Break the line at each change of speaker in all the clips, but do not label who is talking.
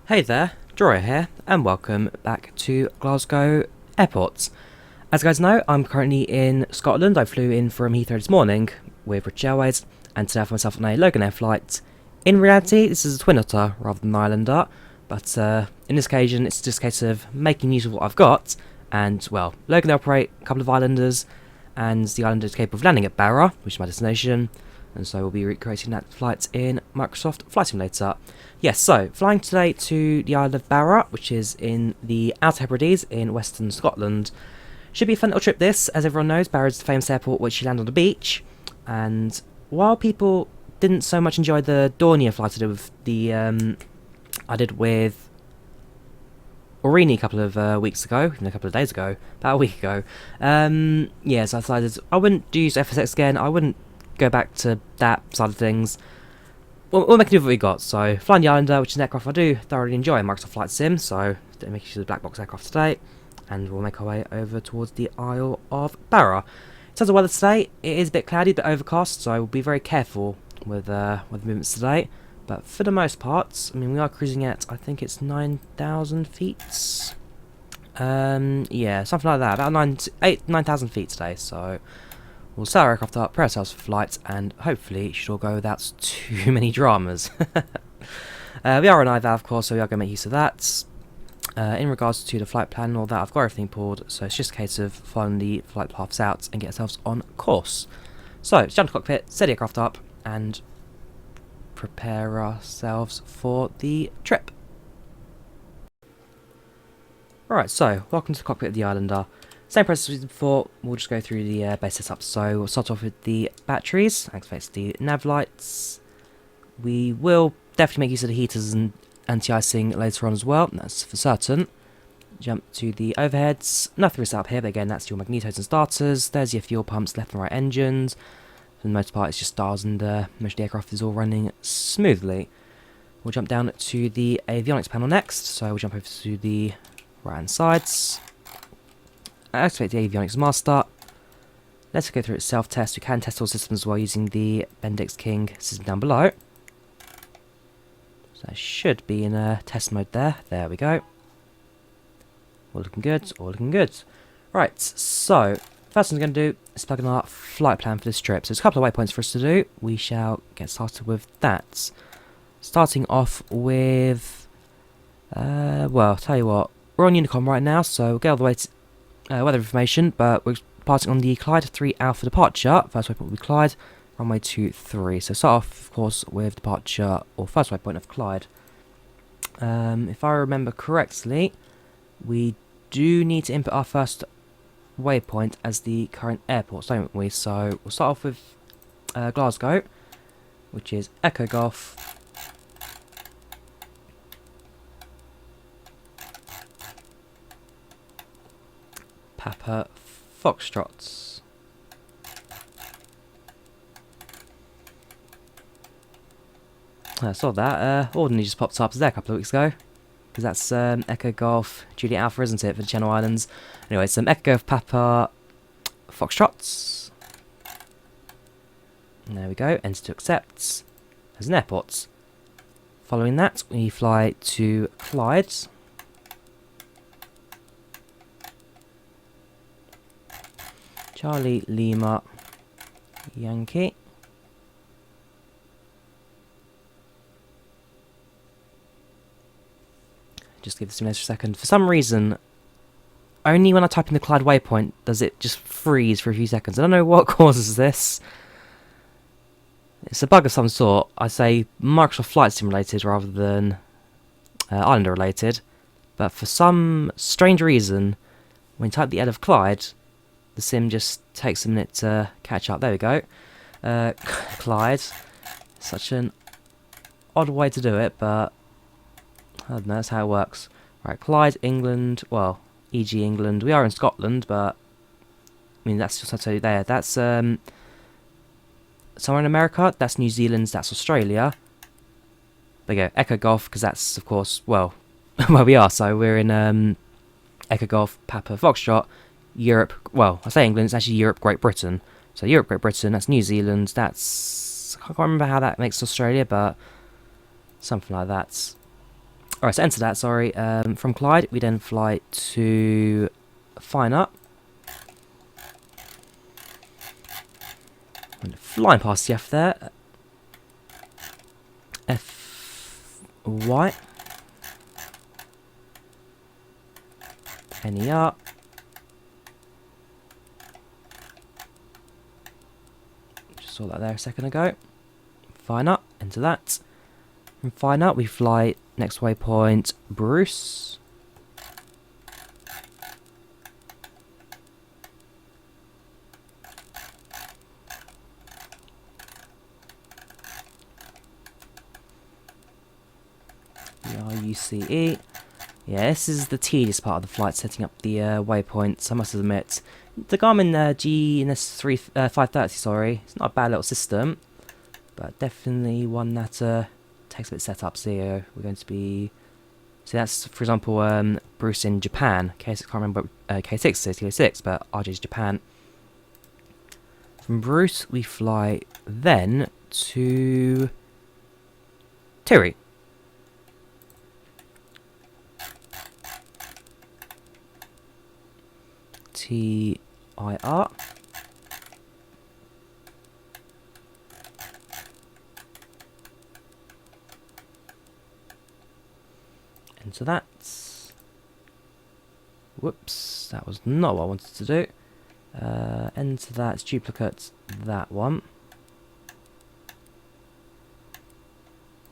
Hey there, Drawyah here, and welcome back to Glasgow Airport. As you guys know, I'm currently in Scotland. I flew in from Heathrow this morning with British Airways, and today I found myself on a Loganair flight. In reality, this is a Twin Otter rather than an Islander, but in this occasion, it's just a case of making use of what I've got, and, well, Loganair operate a couple of Islanders, and the Islander is capable of landing at Barra, which is my destination, and so we'll be recreating that flight in Microsoft Flight Simulator. Yes, so, flying today to the island of Barra, which is in the Outer Hebrides in western Scotland. Should be a fun little trip this, as everyone knows, Barra is the famous airport which you land on the beach, and while people didn't so much enjoy the Dornier flight I did with Aureni a couple of weeks ago, even a couple of days ago, about a week ago, yeah, so I decided I wouldn't use FSX again, I wouldn't go back to that side of things. We'll make do with what we got. So, flying the Islander, which is an aircraft I do thoroughly enjoy in Microsoft Flight Sim, so don't make use of the Blackbox aircraft today, and we'll make our way over towards the Isle of Barra. In terms of weather today, it is a bit cloudy, a bit overcast, so we'll be very careful with movements today. But for the most part, I mean, we are cruising at, I think it's 9,000 feet. Yeah, something like that, about 9,000 feet today, so we'll set our aircraft up, prepare ourselves for flight, and hopefully it should all go without too many dramas. We are on IVAO, of course, so we are going to make use of that. In regards to the flight plan and all that, I've got everything pulled, so it's just a case of following the flight paths out and get ourselves on course. So, let's jump to cockpit, set the aircraft up, and prepare ourselves for the trip. Alright, so, welcome to the cockpit of the Islander. Same process as before, we'll just go through the base setup. So we'll start off with the batteries, activate the nav lights. We will definitely make use of the heaters and anti-icing later on as well, that's for certain. Jump to the overheads, nothing is set up here, but again that's your magnetos and starters. There's your fuel pumps, left and right engines. For the most part it's just stars, and most of the aircraft is all running smoothly. We'll jump down to the Avionics panel next, so we'll jump over to the right hand sides. Activate the Avionics master. Let's go through its self-test. We can test all systems as well using the Bendix King system down below. So I should be in a test mode there. There we go. All looking good, all looking good. Right, so first thing I'm going to do is plug in our flight plan for this trip. So there's a couple of waypoints for us to do. We shall get started with that. Starting off with, well, I'll tell you what, we're on Unicom right now, so we'll get all the way to weather information, but we're departing on the Clyde 3 Alpha departure. First waypoint will be Clyde, runway 23. So start off, of course, with departure, or first waypoint of Clyde. If I remember correctly, we do need to input our first waypoint as the current airport, don't we? So we'll start off with Glasgow, which is Echo Golf Papa Foxtrots. I saw that. Ordinary just popped up there a couple of weeks ago. Because that's Echo Golf Juliet Alpha, isn't it, for the Channel Islands? Anyway, some Echo Golf Papa Foxtrots. And there we go. Enter to accept as an airport. Following that, we fly to Clyde. Charlie Lima Yankee. Just give this a second. For some reason, only when I type in the Clyde waypoint does it just freeze for a few seconds. I don't know what causes this. It's a bug of some sort. I say Microsoft Flight Sim related rather than Islander related. But for some strange reason, when you type the L of Clyde, the sim just takes a minute to catch up. There we go. Clyde. Such an odd way to do it, but I don't know, that's how it works. Right, Clyde, England. Well, e.g. England. We are in Scotland, but I mean, that's just, I'll tell you there. That's somewhere in America. That's New Zealand. That's Australia. There you go. Echo Golf, because that's, of course, well, where we are. So we're in Echo Golf, Papa Foxtrot. Europe, well, I say England, it's actually Europe, Great Britain. So Europe, Great Britain, that's New Zealand, that's, I can't remember how that makes Australia, but something like that. Alright, so enter that, sorry. From Clyde, we then fly to Fine and flying past the F there. FY. NER. Just saw that there a second ago. Fine up, enter that. From Fine up, we fly next waypoint Bruce. BRUCE. Yeah, this is the tedious part of the flight, setting up the waypoints. I must admit, the Garmin GNS530, sorry, it's not a bad little system, but definitely one that takes a bit of setup. So we're going to be, so that's, for example, Bruce in Japan. K6, can't remember K6 says K6, but RJ's Japan. From Bruce, we fly then to Tiri. TIR. Enter that. Whoops, that was not what I wanted to do. Enter that, duplicate that one.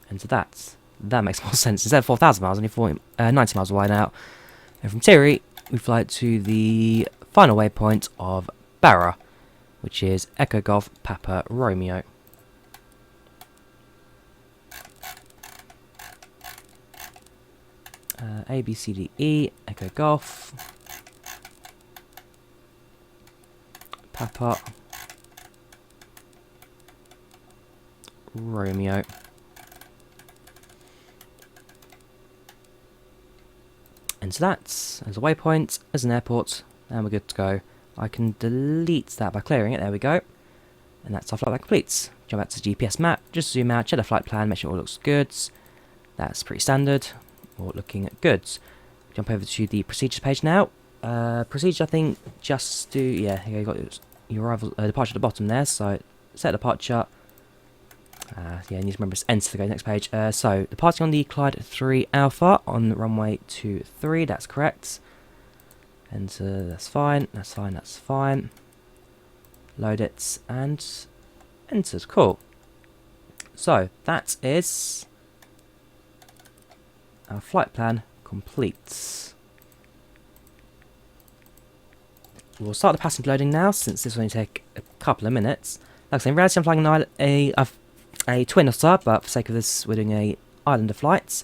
Enter that. That makes more sense. Instead of 4,000 miles, only 90 miles away now. And from Tiri, we fly to the final waypoint of Barra, which is Echo Golf Papa Romeo. A, B, C, D, E, Echo Golf, Papa, Romeo. Enter that as a waypoint, as an airport, and we're good to go. I can delete that by clearing it, there we go. And that's our flight that completes. Jump back to the GPS map, just zoom out, check the flight plan, make sure it all looks good. That's pretty standard, all looking good. Jump over to the procedures page now. Procedure, I think, just do, yeah, here you got your arrival, departure at the bottom there, so set departure. Yeah, you need to remember to enter to go to the next page. So, departing on the Clyde 3 Alpha on runway 23, that's correct. Enter, that's fine, that's fine, that's fine. Load it, and entered, cool. So, that is our flight plan complete. We'll start the passenger loading now, since this will only take a couple of minutes. Like I say, in reality I'm flying a Twin Otter, but for the sake of this we're doing a Islander flight.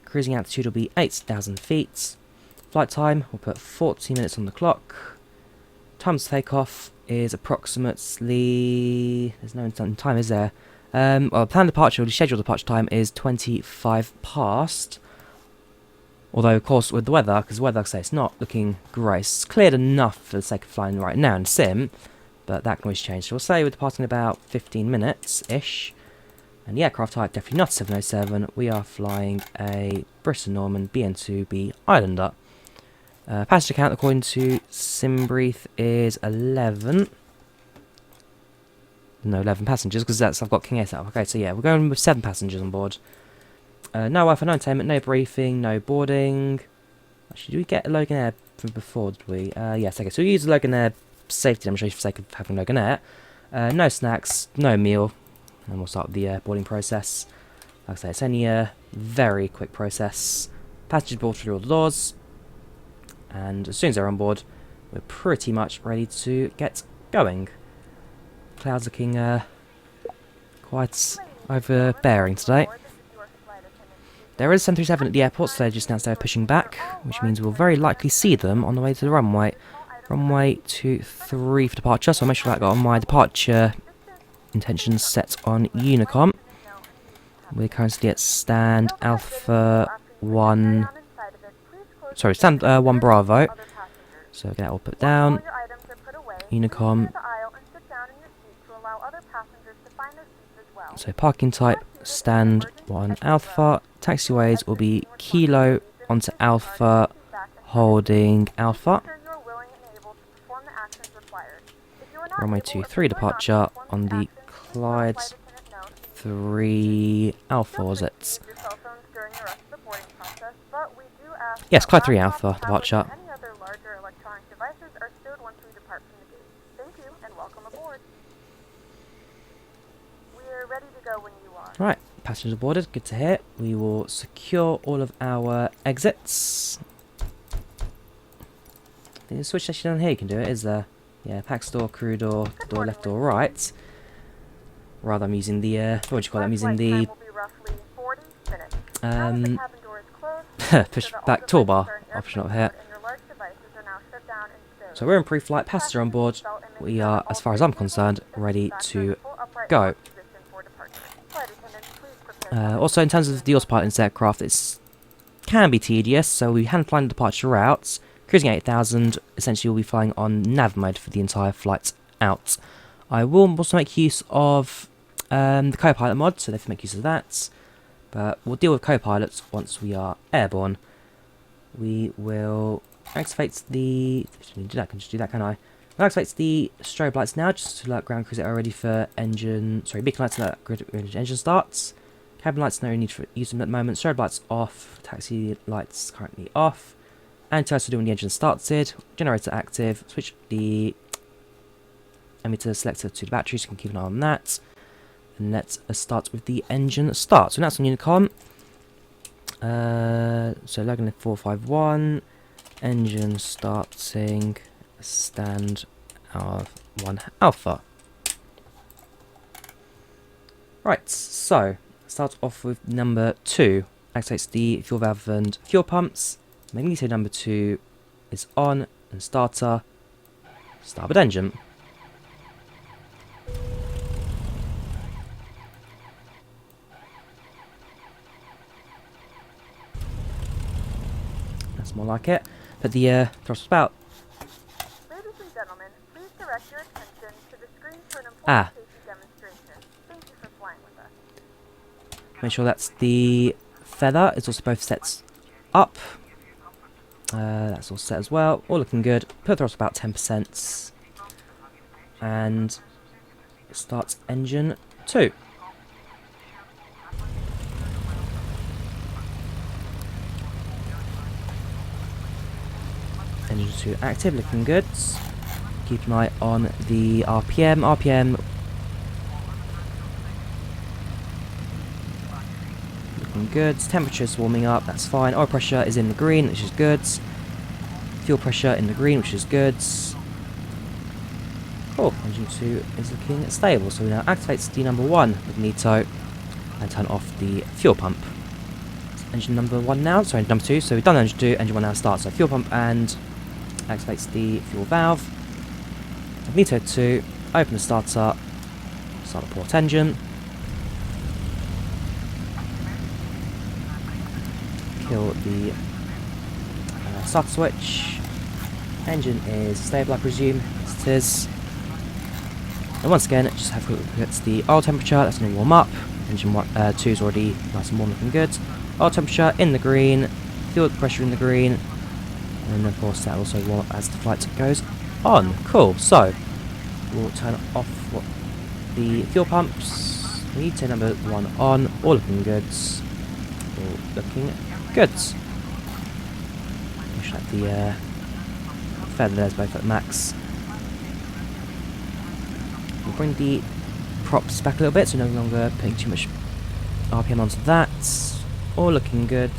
Cruising altitude will be 8,000 feet. Flight time, we'll put 40 minutes on the clock. Time to take off is approximately, there's no time is there? Well, planned departure, or the scheduled departure time is 25 past. Although, of course, with the weather, because the weather, like I say, it's not looking great. It's cleared enough for the sake of flying right now in sim, but that can always change. So we'll say we're departing in about 15 minutes-ish. And the aircraft type, definitely not 707. We are flying a Britten-Norman BN2B Islander. Passenger count, according to SimBrief, is 11. No, 11 passengers, because that's, I've got King Air set up. Okay, so yeah, we're going with 7 passengers on board. No Wi-Fi, no entertainment, no briefing, no boarding. Actually, did we get a Loganair from before, did we? Yes, okay, so we use a Loganair safety demonstration for the sake of having Loganair. No snacks, no meal. And we'll start with the boarding process. Like I say, it's only a very quick process. Passengers board through all the doors. And as soon as they're on board, we're pretty much ready to get going. Clouds looking quite overbearing today. There is 737 at the airport, so they just announced they're pushing back, which means we'll very likely see them on the way to the runway. Runway 23 for departure, so I'll make sure that I got on my departure intentions set on Unicom. We're currently at stand Alpha 1... Sorry, stand 1 Bravo. So get that all put down. Unicom. So parking type, stand 1 alpha. Taxiways will be kilo onto alpha, holding alpha. Runway 23 departure on the Clyde 3 alpha, was it? Yes, Clyde 3 alpha departure. Right, passengers boarded, good to hear. We will secure all of our exits. There's a switch station down here, you can do it, is there? Yeah, pax door, crew door, door left or right. Rather, I'm using the, what would you call it? I'm using the push back toolbar option up here. So we're in pre-flight, passenger on board. We are, as far as I'm concerned, ready to go. Also, in terms of the autopilot in this aircraft, it can be tedious, so we hand flying departure routes. Cruising 8000, essentially we'll be flying on nav mode for the entire flight out. I will also make use of the co-pilot mod, so they can make use of that. But we'll deal with co-pilots once we are airborne. We will activate the... I can just do that, can I? We'll activate the strobe lights now, just to alert ground crews that are ready for engine... Sorry, beacon lights alert engine starts. Cabin lights, no need for use them at the moment. Strobe lights off. Taxi lights currently off. Anti-ice will do when the engine started. Generator active. Switch the emitter selector to the battery, so you can keep an eye on that. And let's start with the engine start. So that's on Unicom. So Loganair 451. Engine starting. Stand of 1 alpha. Right, so start off with number 2. Activates the fuel valve and fuel pumps. Magneto number 2 is on, and starter, starboard engine. That's more like it. Put the throttle spout.
Ladies and gentlemen, please direct your attention to the screen for an important safety demonstration. Thank you for flying with us.
Make sure that's the feather. It's also both sets up. That's all set as well. All looking good. Put the throttle about 10%. And start engine 2. Engine 2 active, looking good. Keep an eye on the RPM. RPM looking good. Temperature's warming up, that's fine. Oil pressure is in the green, which is good. Fuel pressure in the green, which is good. Cool, engine 2 is looking stable. So we now activate the number 1 magneto and turn off the fuel pump. Engine number 1 now, sorry, number 2. So we've done engine 2, engine 1 now starts. So fuel pump and activates the fuel valve. Magneto 2, open the starter, start the port engine. Kill the start switch. Engine is stable, I presume. Yes, it is. And once again, just have a look at the oil temperature. That's going to warm up. Engine 2 is already nice and warm, looking good. Oil temperature in the green. Fuel pressure in the green. And of course, that also warm up as the flight goes on. Cool. So we'll turn off the fuel pumps. We need to number 1 on. All looking good. All looking good. Push out the feather there's both at max. We'll bring the props back a little bit, so no longer putting too much RPM onto that. All looking good.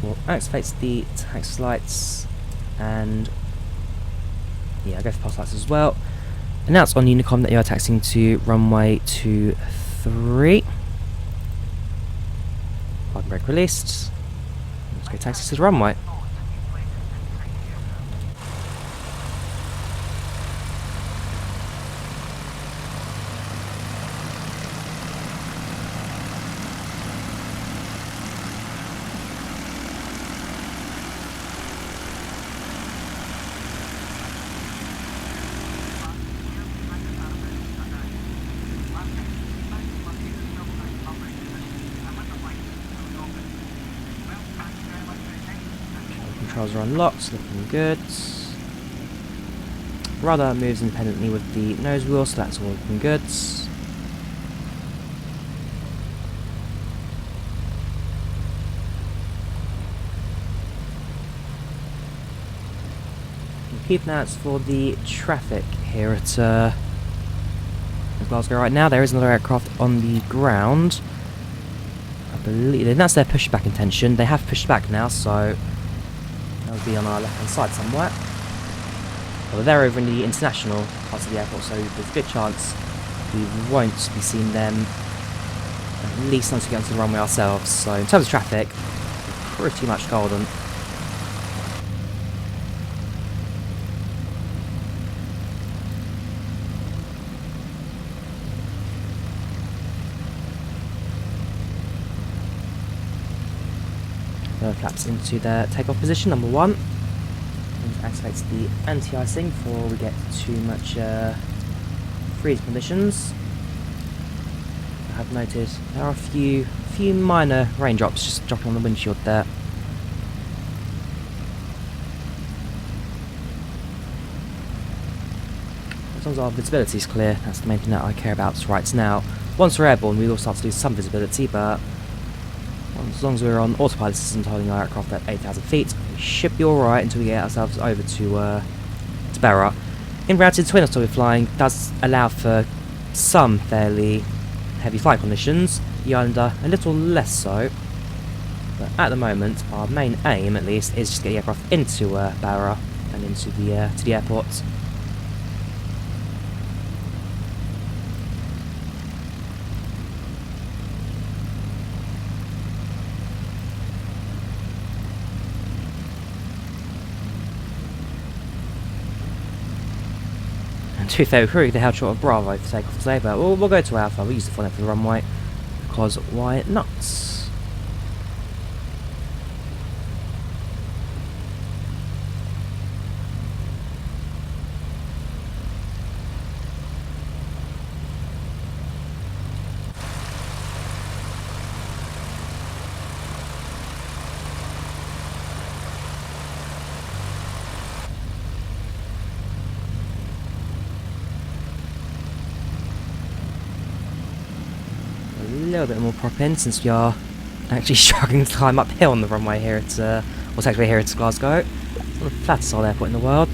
We'll activate the taxi lights, and yeah, I'll go for pass lights as well. Announce on Unicom that you are taxiing to runway 23. Parking brake released. Let's go taxi to the runway. controls are unlocked, looking good. Rudder moves independently with the nose wheel, so that's all looking good. Keep an eye out for the traffic here at Glasgow right now. There is another aircraft on the ground. I believe that's their pushback intention. They have pushed back now, so they'll be on our left-hand side somewhere. Well, they're over in the international parts of the airport, so there's a good chance we won't be seeing them at least once we get onto the runway ourselves. So in terms of traffic, we're pretty much golden. Flaps into their takeoff position, number 1. And activates the anti-icing before we get too much freeze conditions. I have noted there are a few minor raindrops just dropping on the windshield there. As long as our visibility is clear, that's the main thing that I care about right now. Once we're airborne, we will start to lose some visibility, but as long as we're on autopilot systems holding our aircraft at 8,000 feet, we should be alright until we get ourselves over to Barra. In reality, the Twin Otter we're flying does allow for some fairly heavy flight conditions, the Islander a little less so. But at the moment, our main aim, at least, is just to get the aircraft into Barra and into the to the airport. To be fair, we probably held short of Bravo for takeoff today, but we'll go to Alpha. We use the flying for the runway because why not? A little bit more prop in since we are actually struggling to climb uphill on the runway here at well, technically here at Glasgow. It's one of the flattest old airport in the world.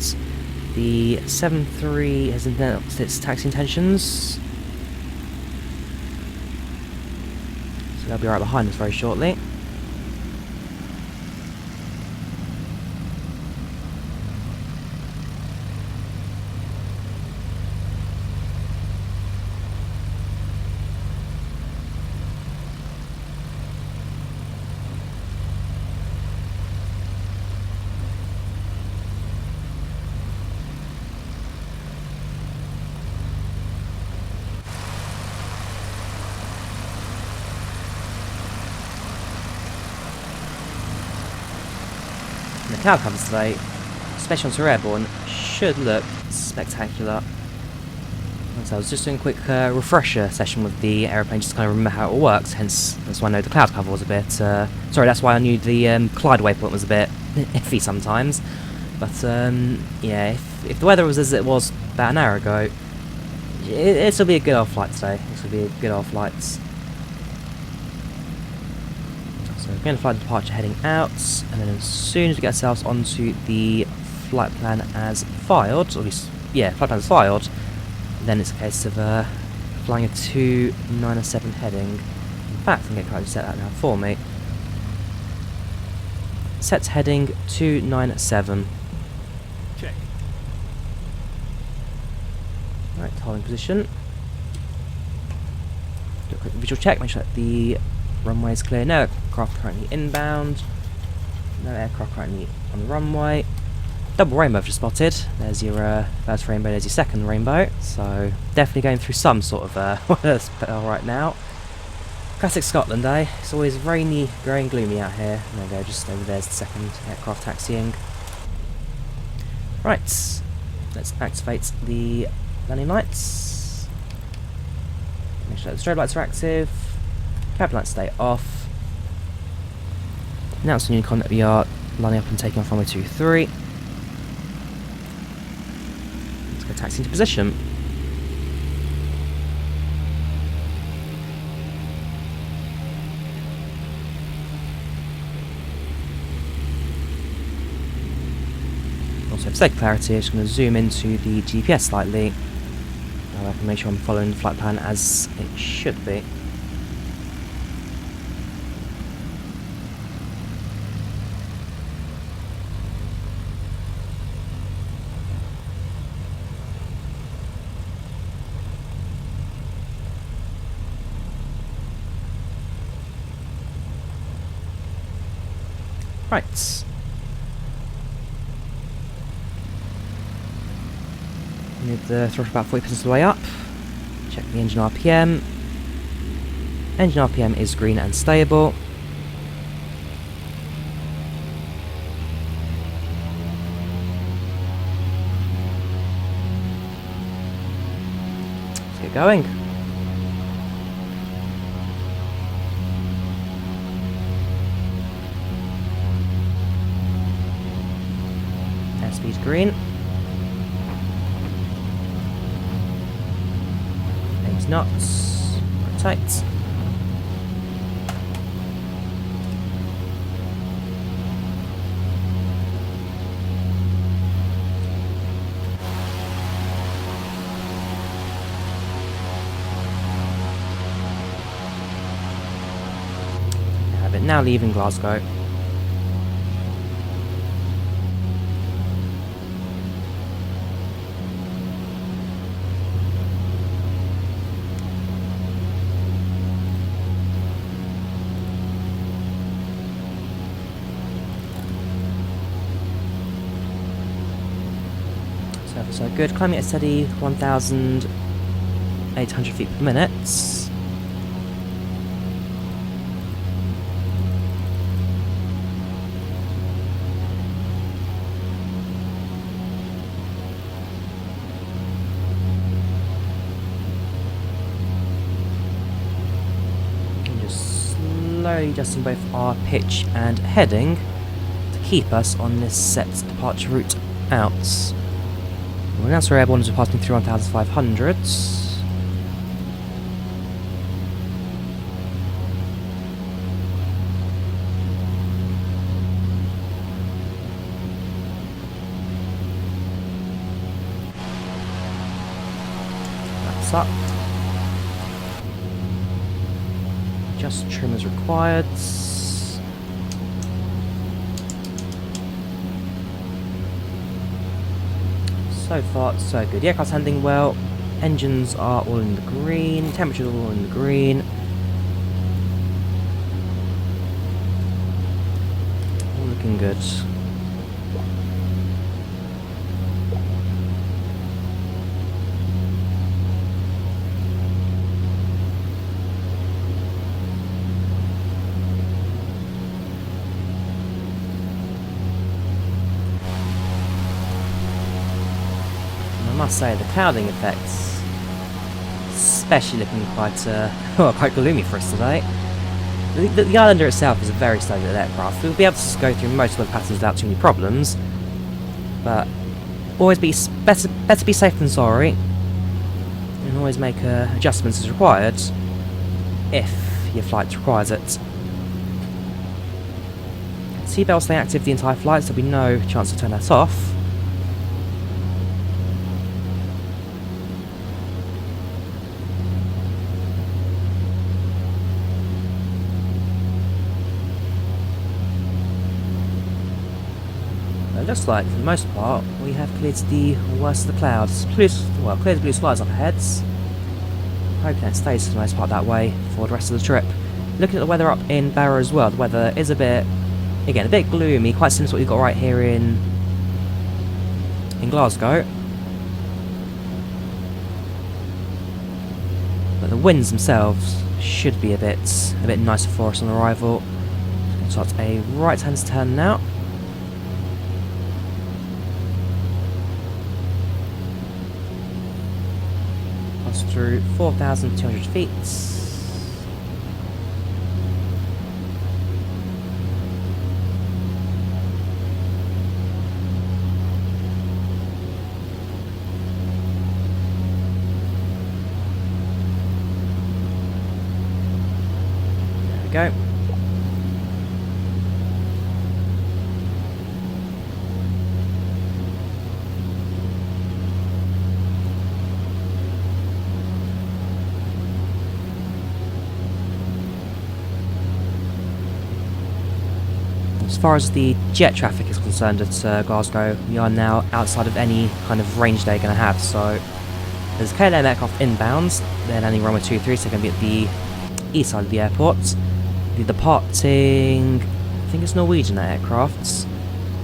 The 7-3 has announced its taxi intentions, so they'll be right behind us very shortly. The cloud covers today, especially once we're airborne, should look spectacular. So I was just doing a quick refresher session with the aeroplane just to kind of remember how it all works, hence that's why I know the cloud cover was a bit... sorry, that's why I knew the collide waypoint was a bit iffy sometimes. But yeah, if the weather was as it was about an hour ago, this will be a good old flight today. This will be a good old flight. So we're going to fly the departure heading out, and then as soon as we get ourselves onto the flight plan as filed, or at least, yeah, flight plan as filed, then it's a case of flying a 2907 heading. In fact, I'm going to try to set that now for me. Set heading 297.
Check.
Right, holding position. Do a quick visual check, make sure that the runway is clear. No aircraft currently inbound. No aircraft currently on the runway. Double rainbow just spotted. There's your first rainbow, there's your second rainbow. So definitely going through some sort of weather spell right now. Classic Scotland, eh? It's always rainy, grey and gloomy out here. There we go, just over there's the second aircraft taxiing. Right, let's activate the landing lights. Make sure that the strobe lights are active. Cabin lights stay off. Announce on Unicon that we are Lining up and taking off runway 23. Let's go taxi into position. Also, for sake of clarity, I'm just going to zoom into the GPS slightly. I can make sure I'm following the flight plan as it should be. Right. Need the throttle about 40% of the way up. Check the engine RPM. Engine RPM is green and stable. Let's get going. Airspeed green. Knots, rotate. Have it now leaving Glasgow. So good, climbing at a steady 1,800 feet per minute. And just slowly adjusting both our pitch and heading to keep us on this set departure route out. We're now sorry airborne as we're passing through 1,500. That's up. Just trim as required. So far, so good. The aircraft's handling well. Engines are all in the green. Temperature's all in the green. All looking good. I must say, the clouding effects, especially looking quite quite gloomy for us today. The Islander itself is a very slow aircraft. We'll be able to go through most of the patterns without too many problems, but always better be safe than sorry, and always make adjustments as required if your flight requires it. Seatbelt stay active the entire flight, so there'll be no chance to turn that off. It looks like, for the most part, we have cleared the worst of the clouds. Cleared the blue skies up ahead. Hoping it stays for the most part that way for the rest of the trip. Looking at the weather up in Barra as well, the weather is a bit gloomy, quite similar to what we've got right here in Glasgow. But the winds themselves should be a bit nicer for us on arrival. Just going to start a right-hand turn now. Through 4,200 feet. go. As far as the jet traffic is concerned at Glasgow, we are now outside of any kind of range they're going to have. So there's a KLM aircraft inbounds. They're landing runway 23, so they're going to be at the east side of the airport. The departing, I think it's Norwegian aircrafts.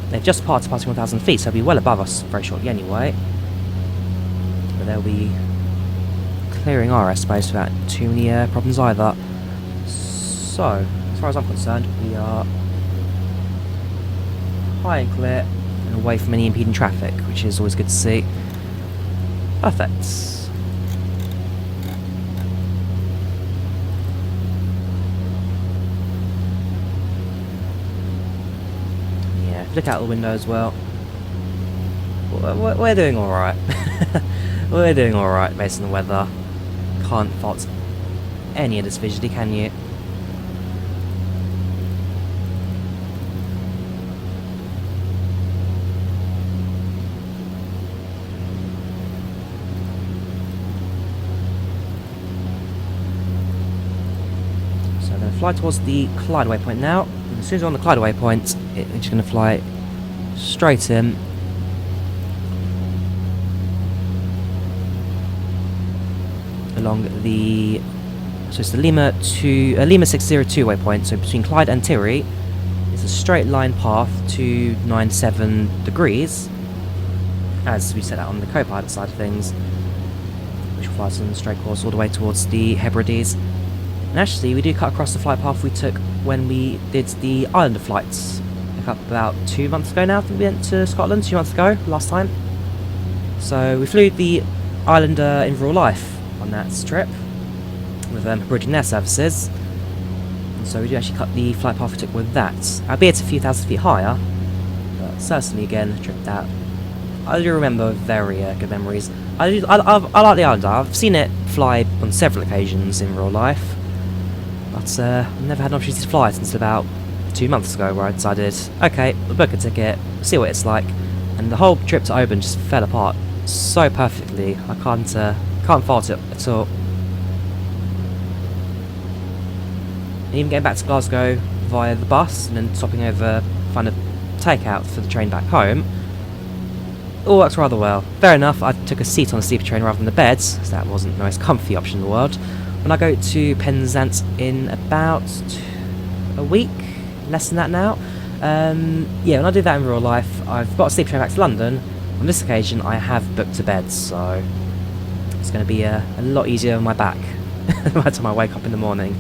They've just departed, passing 1,000 feet, so they'll be well above us very shortly anyway. But they'll be clearing our airspace without too many problems either. So, as far as I'm concerned, we are high and clear and away from any impeding traffic, which is always good to see. Perfect. Yeah, look out the window as well. We're doing alright. We're doing alright based on the weather. Can't fault any of this visually, can you? Fly towards the Clyde waypoint now. And as soon as we're on the Clyde waypoint, it's just going to fly straight in. Along the, so it's the Lima 602 waypoint. So between Clyde and Tirry, it's a straight line path to 97 degrees, as we set out on the co-pilot side of things, which will fly us on a straight course all the way towards the Hebrides. And actually, we do cut across the flight path we took when we did the Islander flights about 2 months ago now. I think we went to Scotland 2 months ago, last time. So we flew the Islander in real life on that trip with bridging their services. And so we do actually cut the flight path we took with that, albeit a few thousand feet higher, but certainly again a trip that I do remember very good memories. I like the Islander. I've seen it fly on several occasions in real life. But I've never had an opportunity to fly it until about 2 months ago, where I decided, okay, we'll book a ticket, see what it's like, and the whole trip to Oban just fell apart so perfectly. I can't fault it at all. And even getting back to Glasgow via the bus and then stopping over, find a takeout for the train back home, all works rather well. Fair enough, I took a seat on the sleeper train rather than the bed, so that wasn't the most comfy option in the world. When I go to Penzance in about a week, less than that now. Yeah, when I do that in real life, I've got a sleep train back to London. On this occasion, I have booked a bed, so it's going to be a lot easier on my back by the time I wake up in the morning.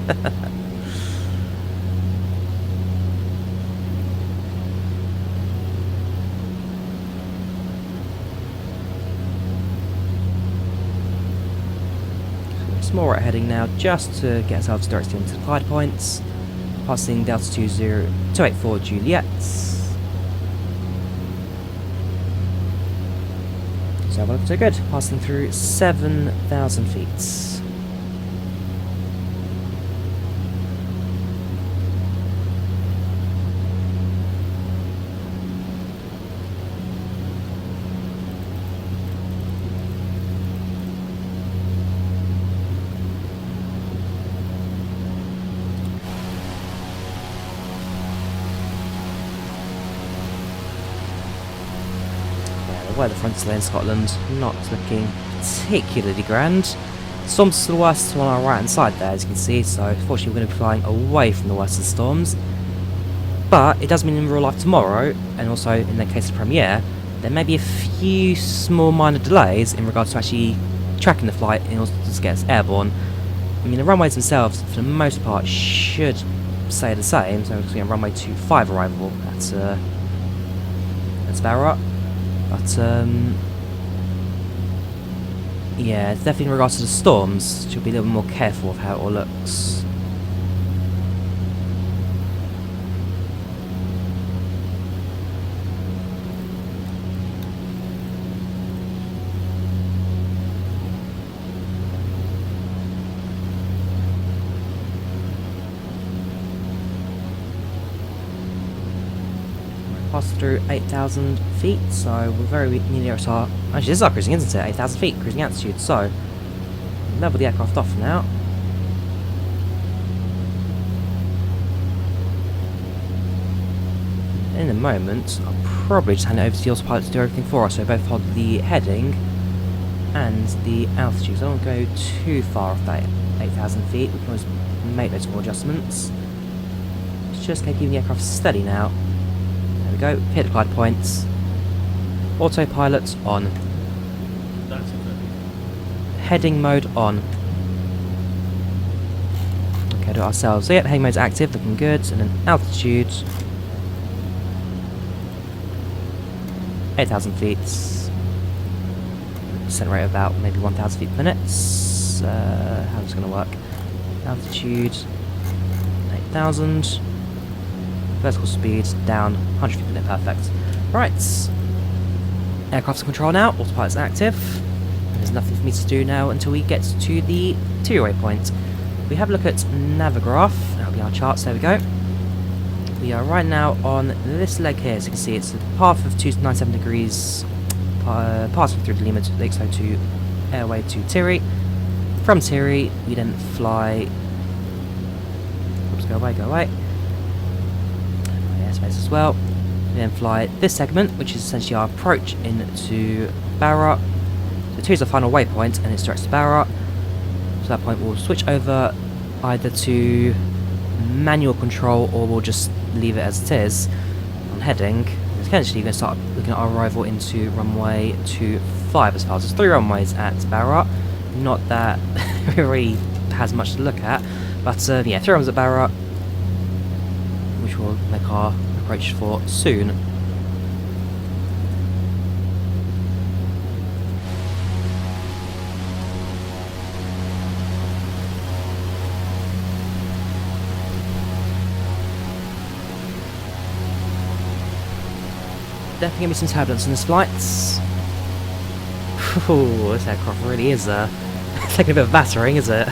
More right heading now, just to get ourselves directed into the Clyde points, passing Delta 284 Juliet. So well, so good, passing through 7,000 feet. Weather front today in Scotland, not looking particularly grand. Storms to the west on our right hand side there, as you can see, so fortunately we're going to be flying away from the worst of the storms. But it does mean in real life tomorrow, and also in the case of Premiere, there may be a few small minor delays in regards to actually tracking the flight in order to get us airborne. I mean, the runways themselves, for the most part, should stay the same, so we're looking at runway 25 arrival at Barra. But, yeah, definitely in regards to the storms, should be a little more careful of how it all looks. passed through 8,000 feet, so we're very nearly at our... Actually, this is our cruising, isn't it? 8,000 feet cruising altitude, so level the aircraft off now. In a moment, I'll probably just hand it over to the autopilot to do everything for us, so both hold the heading and the altitude. So I don't want to go too far off that 8,000 feet. We can always make those small adjustments. It's just keeping the aircraft steady now. There we go, hit the glide points. Autopilot on. Heading mode on. Okay, do it ourselves. So yeah, heading mode's active, looking good, and then altitude. 8,000 feet. Percent rate of about maybe 1,000 feet per minute. How's this going to work? Altitude 8,000. Vertical speed down 100 feet per minute. Perfect. Right. Aircraft's in control now. Autopilot's active. There's nothing for me to do now until we get to the TWA point. We have a look at Navigraph. That'll be our charts. There we go. We are right now on this leg here, so you can see it's a path of 297 degrees, passing through the Lima to the XO2 airway to Tiri. From Tiri, we then fly. Oops, go away, go away. Airspace as well. We then fly this segment, which is essentially our approach into Barra. So 2 is the final waypoint, and it's direct to Barra. So at that point, we'll switch over either to manual control, or we'll just leave it as it is on heading. Essentially, we're going to start looking at our arrival into runway 25 as far as there's 3 runways at Barra. Not that it really has much to look at, but yeah, 3 runways at Barra, which we'll make our approach for soon. Definitely going to be some turbulence in this flight. Ooh, this aircraft really is taking a bit of battering, is it?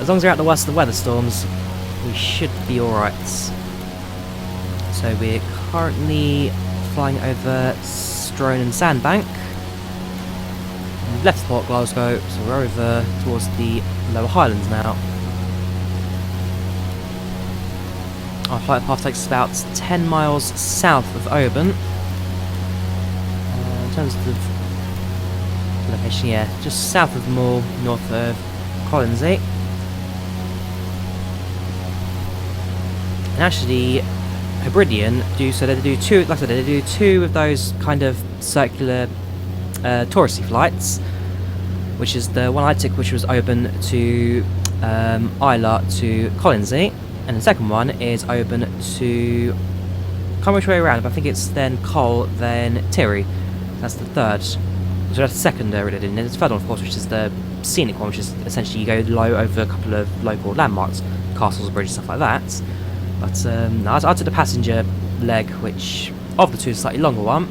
As long as we're out the worst of the weather storms, we should be alright. So we're currently flying over Strone and Sandbank. We've left Port Glasgow, so we're over towards the lower Highlands now. Our flight path takes us about 10 miles south of Oban. In terms of the location, yeah, just south of the Mall, north of Collinsey. And actually, Hebridean do so. They do 2, like I said, they do 2 of those kind of circular touristy flights, which is the one I took, which was Oban to Isla to Collinsey. And the second one is Oban to... can't remember which way around, but I think it's then Col, then Tiri. That's the third. So that's the second Hebridean. And there's the third one, of course, which is the scenic one, which is essentially you go low over a couple of local landmarks, castles, bridges, stuff like that. But no, I took the passenger leg, which of the 2 is a slightly longer one.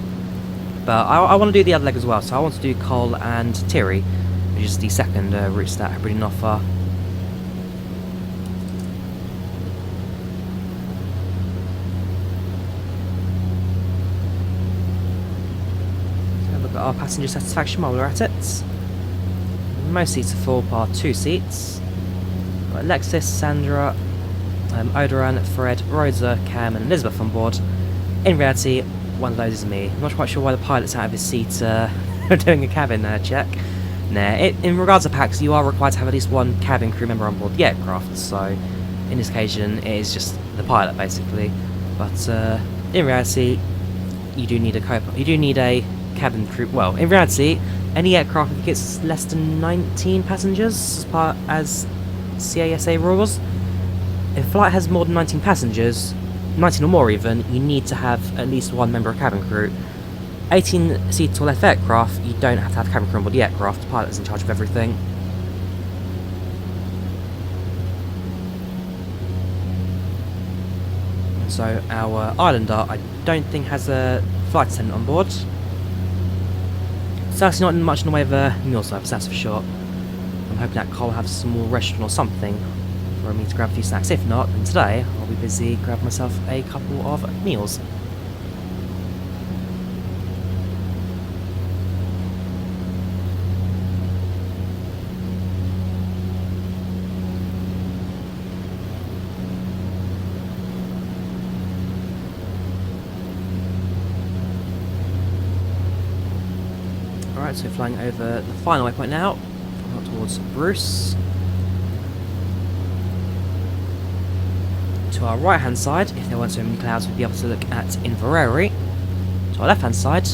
But I want to do the other leg as well, so I want to do Col and Tiri, which is the second routes that Hebridean offer. Our passenger satisfaction while we're at it. Most seats are full, bar 2 seats. Got Alexis, Sandra, Odoran, Fred, Rosa, Cam, and Elizabeth on board. In reality, one of those is me. I'm not quite sure why the pilot's out of his seat doing a cabin check. Nah, in regards to PACX, you are required to have at least 1 cabin crew member on board the aircraft, so in this occasion it is just the pilot basically. But in reality, you do need a co-pilot. You do need a cabin crew. Well, in reality, any aircraft that gets less than 19 passengers as part as CASA rules. If a flight has more than 19 passengers, 19 or more even, you need to have at least 1 member of cabin crew. 18 seats or less aircraft, you don't have to have cabin crew on board the aircraft. The pilot is in charge of everything. So our Islander, I don't think has a flight attendant on board. So that's not much in the way of a meal service, that's for sure. I'm hoping that Cole will have some more restaurant or something for me to grab a few snacks. If not, then today I'll be busy grabbing myself a couple of meals. Alright, so flying over the final waypoint now, towards Bruce. To our right hand side, if there weren't so many clouds, we'd be able to look at Inverary. To our left hand side,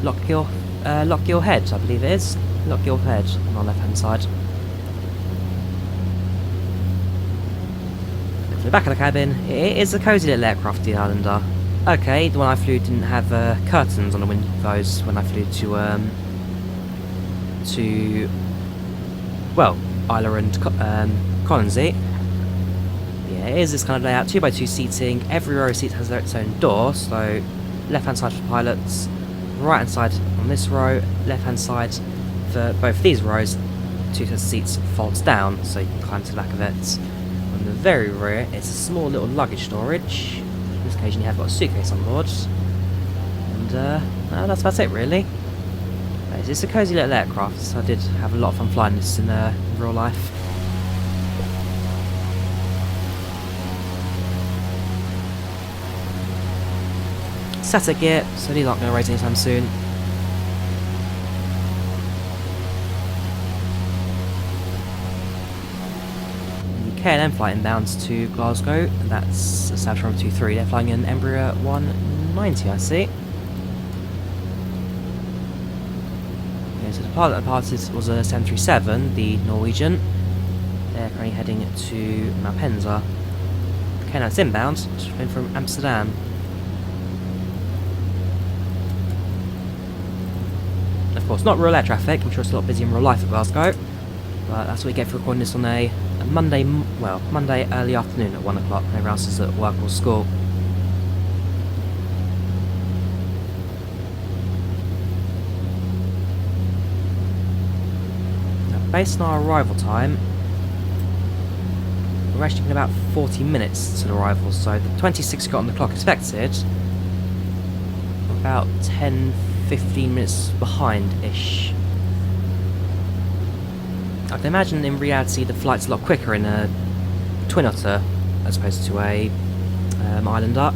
Lockgill Head, I believe it is. Lockgill Head on our left hand side. To the back of the cabin, it is a cosy little aircraft, the Islander. Okay, the one I flew didn't have curtains on the windows when I flew to Isla and Colonsey. Yeah, it is this kind of layout, 2x2 seating. Every row of seats has its own door, so left hand side for pilots, right hand side on this row, left hand side for both of these rows. Two sets of seats folds down, so you can climb to the back of it. On the very rear, it's a small little luggage storage. On this occasion, you have got a suitcase on board, and no, that's about it really. It's a cosy little aircraft, so I did have a lot of fun flying this in real life. Static gear, so these aren't going to raise anytime soon. The K&M flight inbound to Glasgow, and that's South from 23. They're flying an Embraer 190, I see. So the pilot that departed was a 737, the Norwegian. They're currently heading to Malpensa. Okay, now it's inbound, flying from Amsterdam. Of course, not real air traffic. I'm sure it's a lot busy in real life at Glasgow. But that's what we get for recording this on a Monday, Monday early afternoon at 1 o'clock. Everyone else is at work or school. Based on our arrival time, we're actually in about 40 minutes to the arrival, so the 26 got on the clock expected. About 10-15 minutes behind-ish. I can imagine in reality the flight's a lot quicker in a Twin Otter as opposed to a Islander.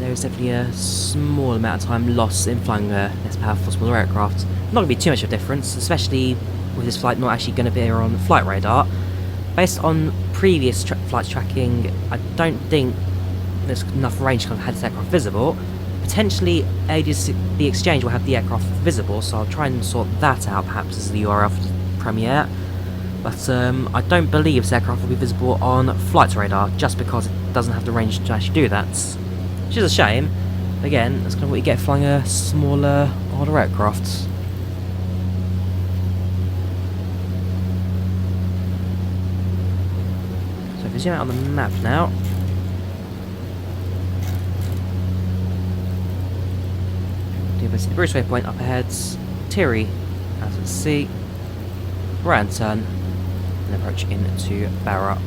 There is definitely a small amount of time lost in flying a less powerful, smaller aircraft. Not going to be too much of a difference, especially with this flight not actually going to be on flight radar. Based on previous flight tracking, I don't think there's enough range to have this aircraft visible. Potentially, the exchange will have the aircraft visible, so I'll try and sort that out perhaps as the URL for the Premiere. But I don't believe this aircraft will be visible on flight radar, just because it doesn't have the range to actually do that. Which is a shame. Again, that's kind of what you get flying a smaller, older aircraft. So if we zoom out on the map now. The Bruce waypoint up ahead, Tiri out at sea, right hand turn, and approach into Barra.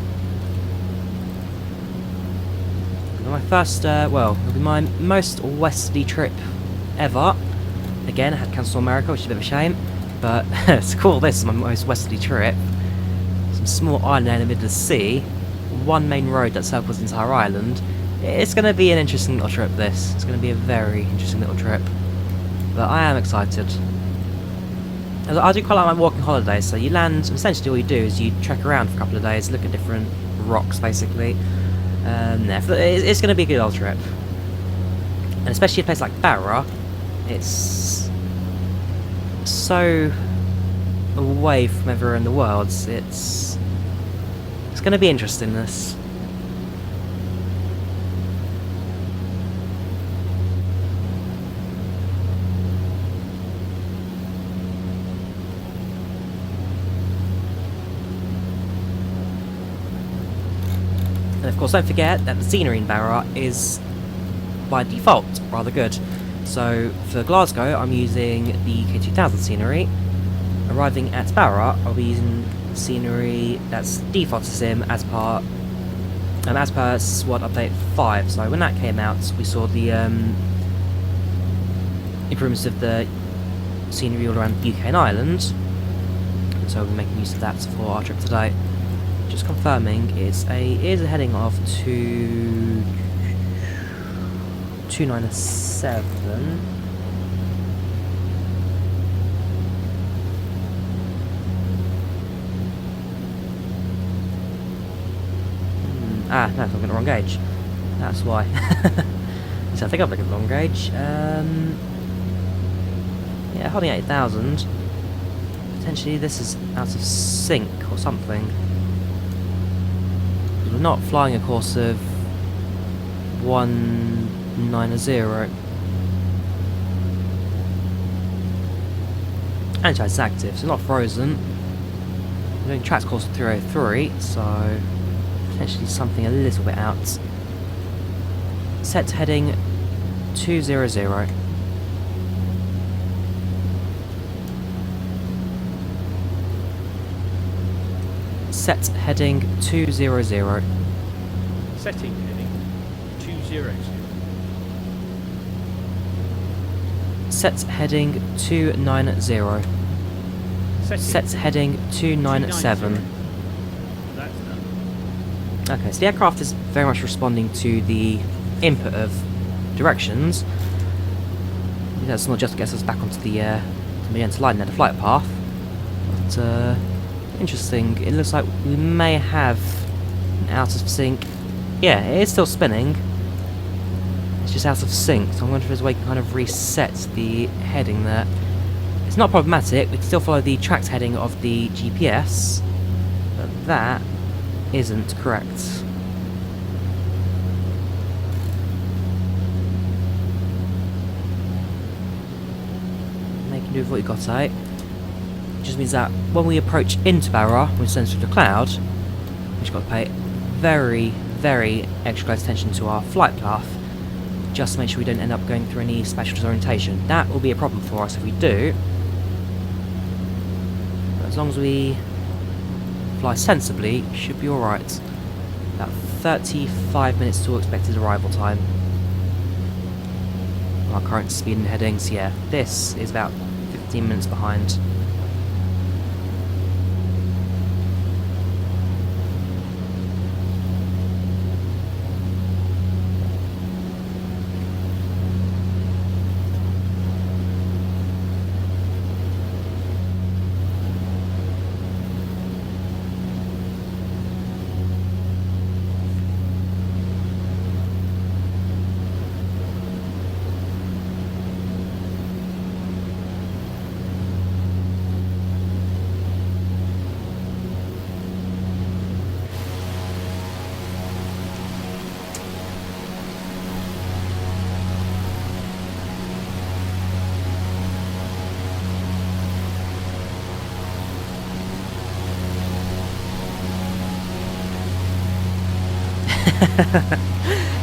My first, it'll be my most westerly trip ever. Again, I had to cancel America, which is a bit of a shame, but it's cool. This is my most westerly trip. Some small island in the middle of the sea, one main road that circles the entire island. It's going to be an interesting little trip. This it's going to be a very interesting little trip, but I am excited. I do quite like my walking holidays. So you land, essentially all you do is you trek around for a couple of days, look at different rocks, basically. It's going to be a good old trip, and especially a place like Barra, it's so away from everywhere in the world. It's going to be interesting. This. And of course, don't forget that the scenery in Barra is, by default, rather good. So, for Glasgow, I'm using the UK2000 scenery. Arriving at Barra, I'll be using scenery that's default to sim as per SWOT update 5. So when that came out, we saw the improvements of the scenery all around UK and Ireland. So we're making use of that for our trip today. Just confirming, it is a heading of 297. No, I'm looking at the wrong gauge. That's why. So I think I'm looking at the wrong gauge. Yeah, holding 8,000. Potentially this is out of sync or something. We're not flying a course of 190. And it's active, so not frozen. We're doing tracks course of 303, so potentially something a little bit out. Set heading 200. Set heading 200.
Setting heading 200.
Set heading 290. Set heading 297.
That's done.
Okay, so the aircraft is very much responding to the input of directions. That's not just to get us back onto the line there, the flight path. But interesting. It looks like we may have an out of sync. Yeah, it is still spinning. It's just out of sync. So I wonder if there's a way to kind of reset the heading there. It's not problematic. We can still follow the tracked heading of the GPS, but that isn't correct. Making do with what you got out. Just means that when we approach into Barra, we send through the cloud, we've got to pay very, very extra close attention to our flight path, just to make sure we don't end up going through any spatial disorientation. That will be a problem for us if we do. But as long as we fly sensibly, should be alright. About 35 minutes to expected arrival time. Our current speed and headings, yeah, this is about 15 minutes behind.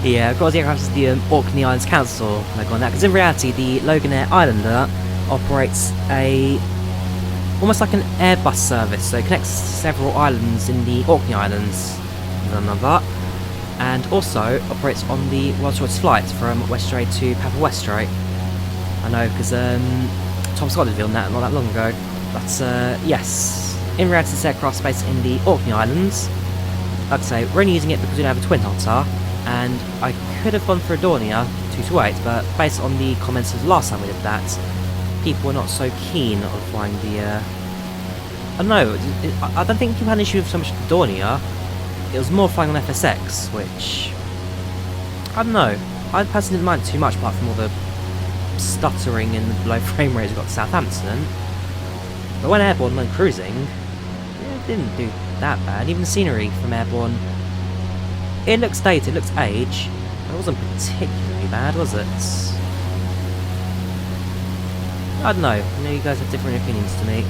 Yeah, of course the aircraft is the Orkney Islands Council logo on that, because in reality the Loganair Islander operates almost like an Airbus service, so it connects several islands in the Orkney Islands with one another, and also operates on the world's shortest flight from West Strait to Papua West Strait. I know, because Tom Scott did film that not that long ago, but yes, in reality this aircraft is based in the Orkney Islands. Like I say, we're only using it because we don't have a Twin Otter, and I could have gone for a Drawyah 228, but based on the comments of the last time we did that, people were not so keen on flying the, I don't know, I don't think people had an issue with so much the Drawyah. It was more flying on FSX, which, I don't know, I personally didn't mind too much apart from all the stuttering and the low frame rates we got to Southampton. But when airborne and then cruising, it didn't do that bad. Even the scenery from airborne, it looks dated, it looks age, but it wasn't particularly bad, was it? I don't know, I know you guys have different opinions to me.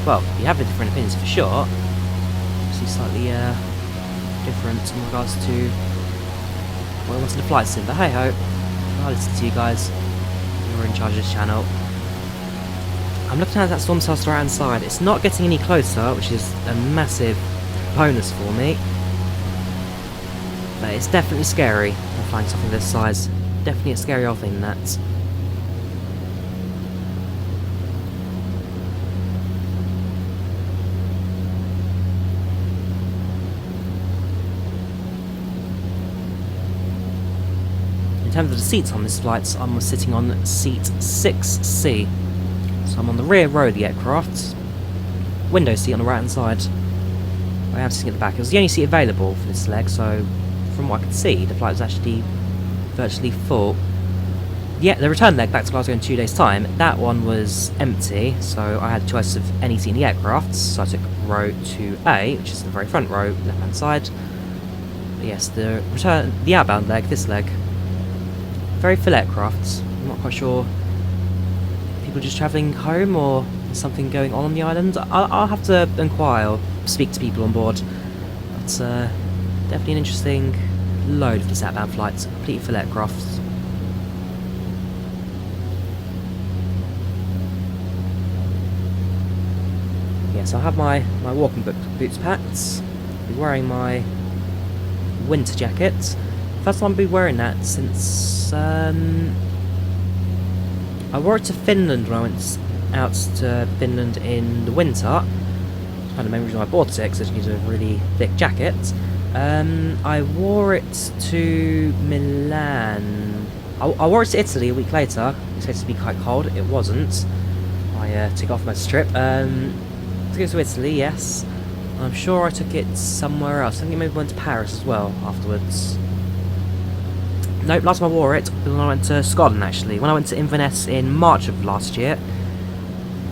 Well, you have different opinions for sure. Obviously slightly different in regards to what I wanted to flight sim, but hey ho, I'll listen to you guys. You're in charge of this channel. I'm looking at that storm cell right hand side. It's not getting any closer, which is a massive bonus for me. But it's definitely scary flying something this size. Definitely a scarier thing than that. In terms of the seats on this flight, I'm sitting on seat 6C. So I'm on the rear row of the aircraft. Window seat on the right hand side. I am sitting at the back. It was the only seat available for this leg, so from what I could see, the flight was actually virtually full. Yeah, the return leg back to Glasgow in 2 days' time, that one was empty, so I had a choice of any seat in the aircraft, so I took row 2A, which is the very front row, left hand side. But yes, the outbound leg, this leg, very full aircraft. I'm not quite sure if people are just travelling home or there's something going on the island. I'll have to inquire or speak to people on board. But definitely an interesting load for this outbound flight, completely full aircraft. Yes, I'll have my walking boots packed. I'll be wearing my winter jacket. First time I'll be wearing that since I wore it to Finland when I went out to Finland in the winter. Kind of the main reason why I bought it, because I just needed a really thick jacket. I wore it to Milan. I wore it to Italy a week later. It said to be quite cold. It wasn't. I took off my trip. Took it to Italy, yes. I'm sure I took it somewhere else. I think I maybe went to Paris as well afterwards. Nope, last time I wore it was when I went to Scotland, actually. When I went to Inverness in March of last year,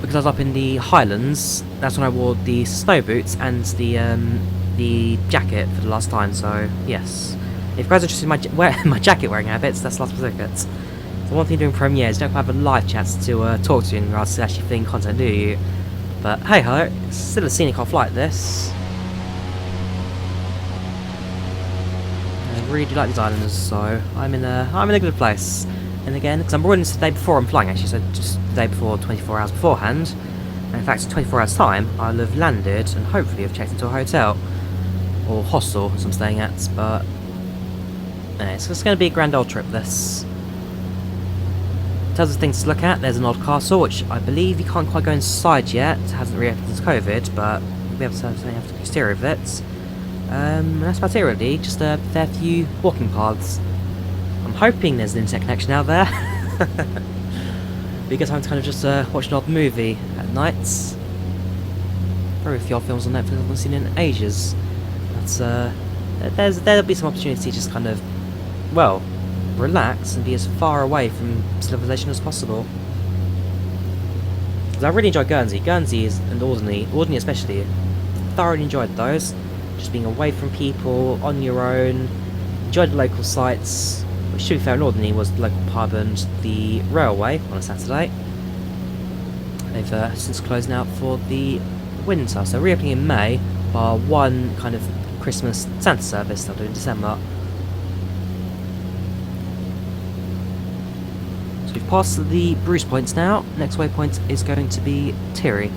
because I was up in the Highlands, that's when I wore the snow boots and the jacket for the last time, so yes. If you guys are interested in my jacket wearing habits, that's the last certificate. So one thing doing premieres, you don't have a live chat to talk to you in regards to actually filming content, do you? But hey ho, it's still a scenic off flight, this. I really do like these islanders, so I'm in a good place. And again, because I'm running this the day before I'm flying, actually, so just the day before, 24 hours beforehand. And in fact, in 24 hours time, I'll have landed and hopefully have checked into a hotel or hostel, as I'm staying at. But it's going to be a grand old trip. This. In terms of things to look at, there's an old castle, which I believe you can't quite go inside yet. It hasn't reopened since COVID, but you'll be able to have the exterior of it. And that's about it really, just a fair few walking paths. I'm hoping there's an internet connection out there. Be a good time to kind of just watch an old movie at night. Very few old films on Netflix I haven't seen in ages. But there'll be some opportunity to just kind of, well, relax and be as far away from civilization as possible. Because I really enjoy Guernsey. Guernsey and Alderney especially. Thoroughly enjoyed those. Just being away from people, on your own. Enjoyed the local sites. Which, to be fair, in Alderney was the local pub and the railway on a Saturday. They've since closed now for the winter, so reopening in May, bar one kind of Christmas Santa service they'll do in December. So we've passed the Bruce points now. Next waypoint is going to be Tirry.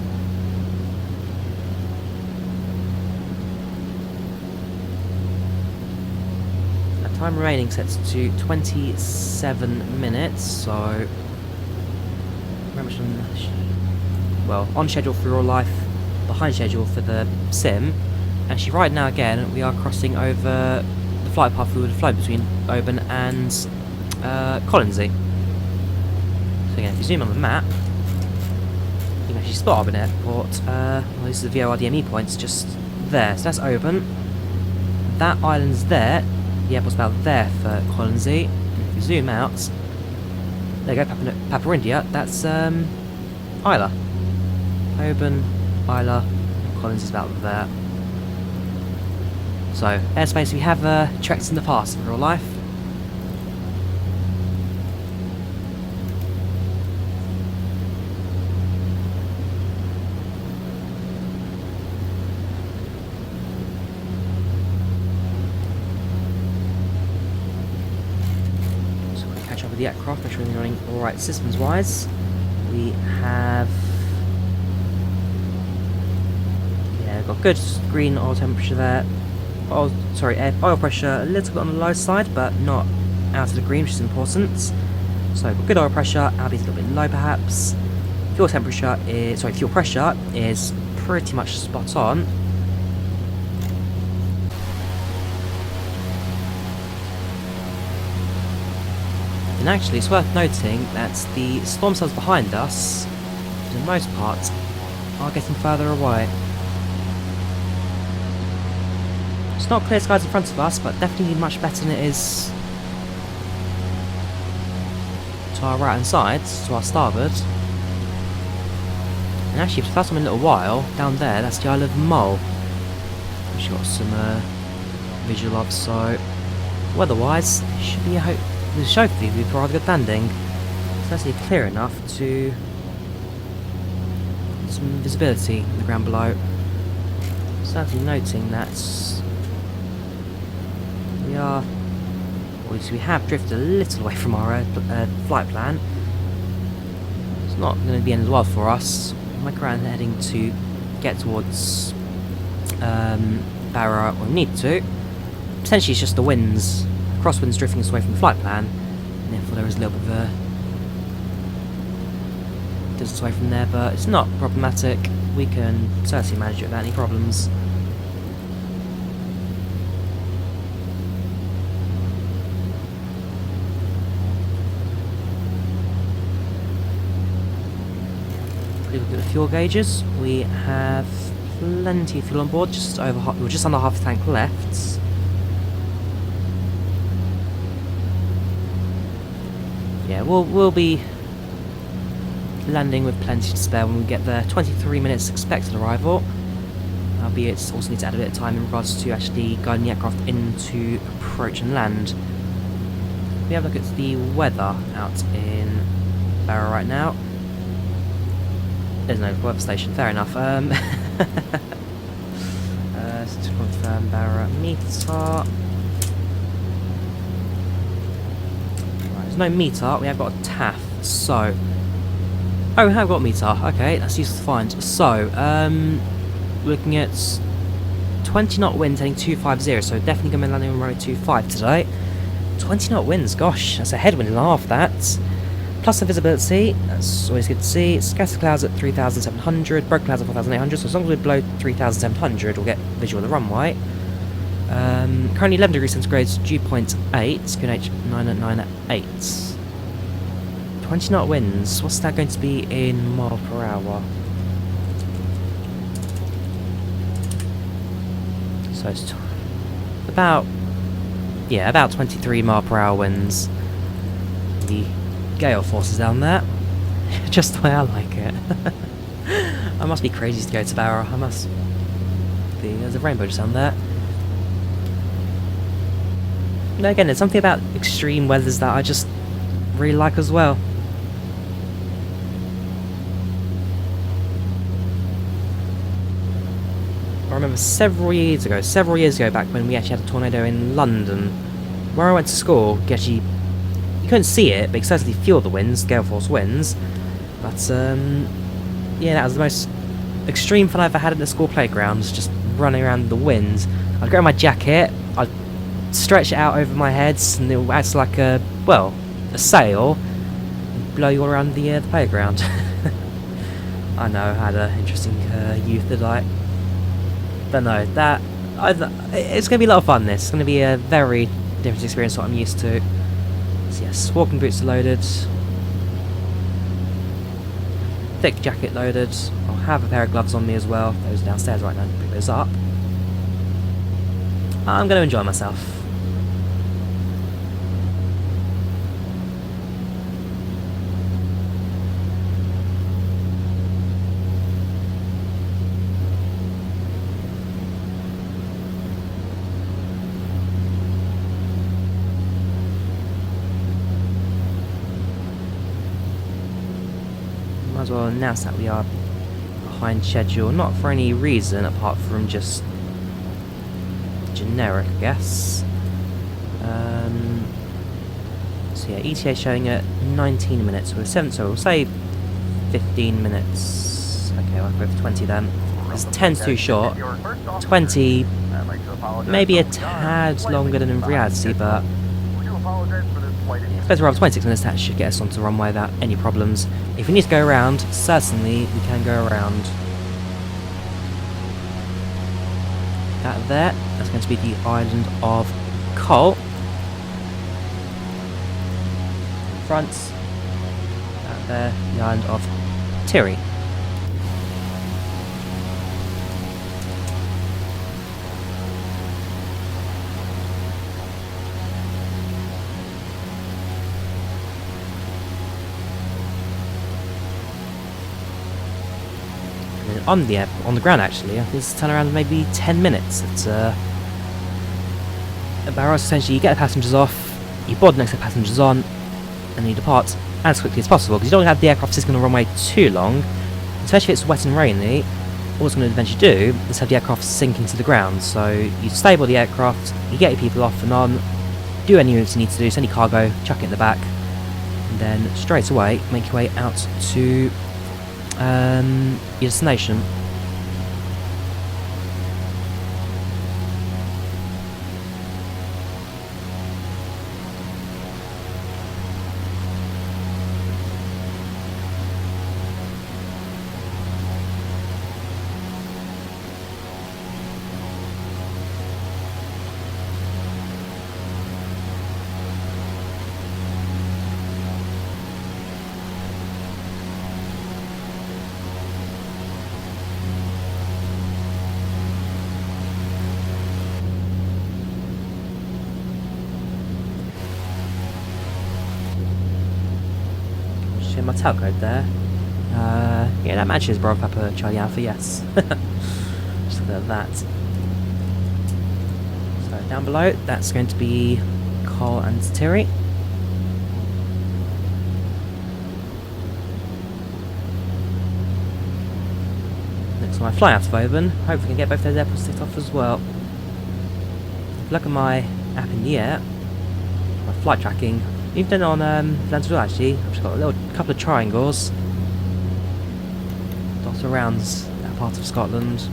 Time remaining sets to 27 minutes, so very much on schedule for real life, behind schedule for the sim. Actually, right now again we are crossing over the flight path we would have flown between Oban and Collinsey. So again, if you zoom on the map, you can actually spot Oban Airport. Well, this is the VOR DME points just there. So that's Oban. That island's there. The airport's about there for Collinsey. And if you zoom out, there you go, Papa India, that's Isla. Oban, Isla, Collins is about there. So, airspace we have trekked in the past in real life. The aircraft, make sure we're running alright systems wise. We have got good green oil temperature there. Oil pressure a little bit on the low side, but not out of the green, which is important. So we've got good oil pressure, Abby's a little bit low perhaps. Fuel pressure is pretty much spot on. And actually it's worth noting that the storm cells behind us, for the most part, are getting further away. It's not clear skies in front of us, but definitely much better than it is to our right hand side, to our starboard. And actually, for the first time in a little while, down there, that's the Isle of Mull, which we've got some visual of. So, weather-wise, it should be hopefully be a rather good landing. It's actually clear enough to get some visibility in the ground below. Certainly noting that we have drifted a little away from our flight plan. It's not going to be the end of the world for us. My current heading to get towards Barra when we need to. Potentially it's just the winds, crosswinds drifting us away from the flight plan, and therefore there is a little bit of a distance away from there, but it's not problematic. We can certainly manage it without any problems. Look at the fuel gauges. We have plenty of fuel on board. Just under half a tank left. Yeah, we'll be landing with plenty to spare when we get there. 23 minutes expected arrival. Albeit also need to add a bit of time in regards to actually guiding the aircraft into approach and land. We have a look at the weather out in Barra right now. There's no weather station, fair enough. To confirm Barra meter. Right, there's no meter, we have got a TAF, so... Oh, we have got a meter, okay, that's useful to find. So, looking at 20 knot winds heading 250, so definitely going to be landing on runway 25 today. 20 knot winds, gosh, that's a headwind and a half that. Plus the visibility, that's always good to see. Scattered clouds at 3,700, broken clouds at 4,800, so as long as we're below 3,700 we'll get visual of the runway. Currently 11 degrees centigrade, dew point 8, QNH 998. 20 knot winds, what's that going to be in mile per hour? So it's about 23 mile per hour winds. The gale forces down there, just the way I like it. I must be crazy to go to Barra. I must be. There's a rainbow just down there. No, again, there's something about extreme weathers that I just really like as well. I remember several years ago, back when we actually had a tornado in London, where I went to school. You couldn't see it, but you could certainly feel the winds, gale force winds. But yeah, that was the most extreme fun I ever had at the school playground, just running around in the wind. I'd grab my jacket, I'd stretch it out over my head, and it acts like a sail, and blow you all around the playground. I know, I had an interesting youth, did I? But no, it's going to be a lot of fun. This it's going to be a very different experience to what I'm used to. So yes, walking boots are loaded, thick jacket loaded. I'll have a pair of gloves on me as well. Those are downstairs right now. Pick those up. I'm going to enjoy myself. Might as well announce that we are behind schedule, not for any reason apart from just generic, I guess. So yeah, ETA showing at 19 minutes. So we'll say 15 minutes. Okay, I'll go for 20 then. It's 10's too short. 20, maybe a tad longer than in reality, but it's better around 26 minutes. That should get us onto the runway without any problems. If we need to go around, certainly we can go around. That there, that's going to be the island of Cole. Front. That there, the island of Tirry. On the ground actually, this turn around in maybe 10 minutes. It's at Barra, essentially you get the passengers off, you board the next set of passengers on, and you depart as quickly as possible, because you don't have the aircraft sitting on the runway too long, especially if it's wet and rainy. All it's going to eventually do is have the aircraft sinking to the ground. So you stable the aircraft, you get your people off and on, do any moves you need to do, send your cargo, chuck it in the back, and then straight away make your way out to your destination. My tailcode there. Yeah, that matches Bravo Papa Charlie Alpha, yes. Just look at that. So down below, that's going to be Cole and Tirry. Next one, my fly out of open. Hopefully we can get both those airports ticked off as well. Look at my app in the air. My flight tracking. Even on Volanta as well, actually, I've just got a couple of triangles dotted around that part of Scotland.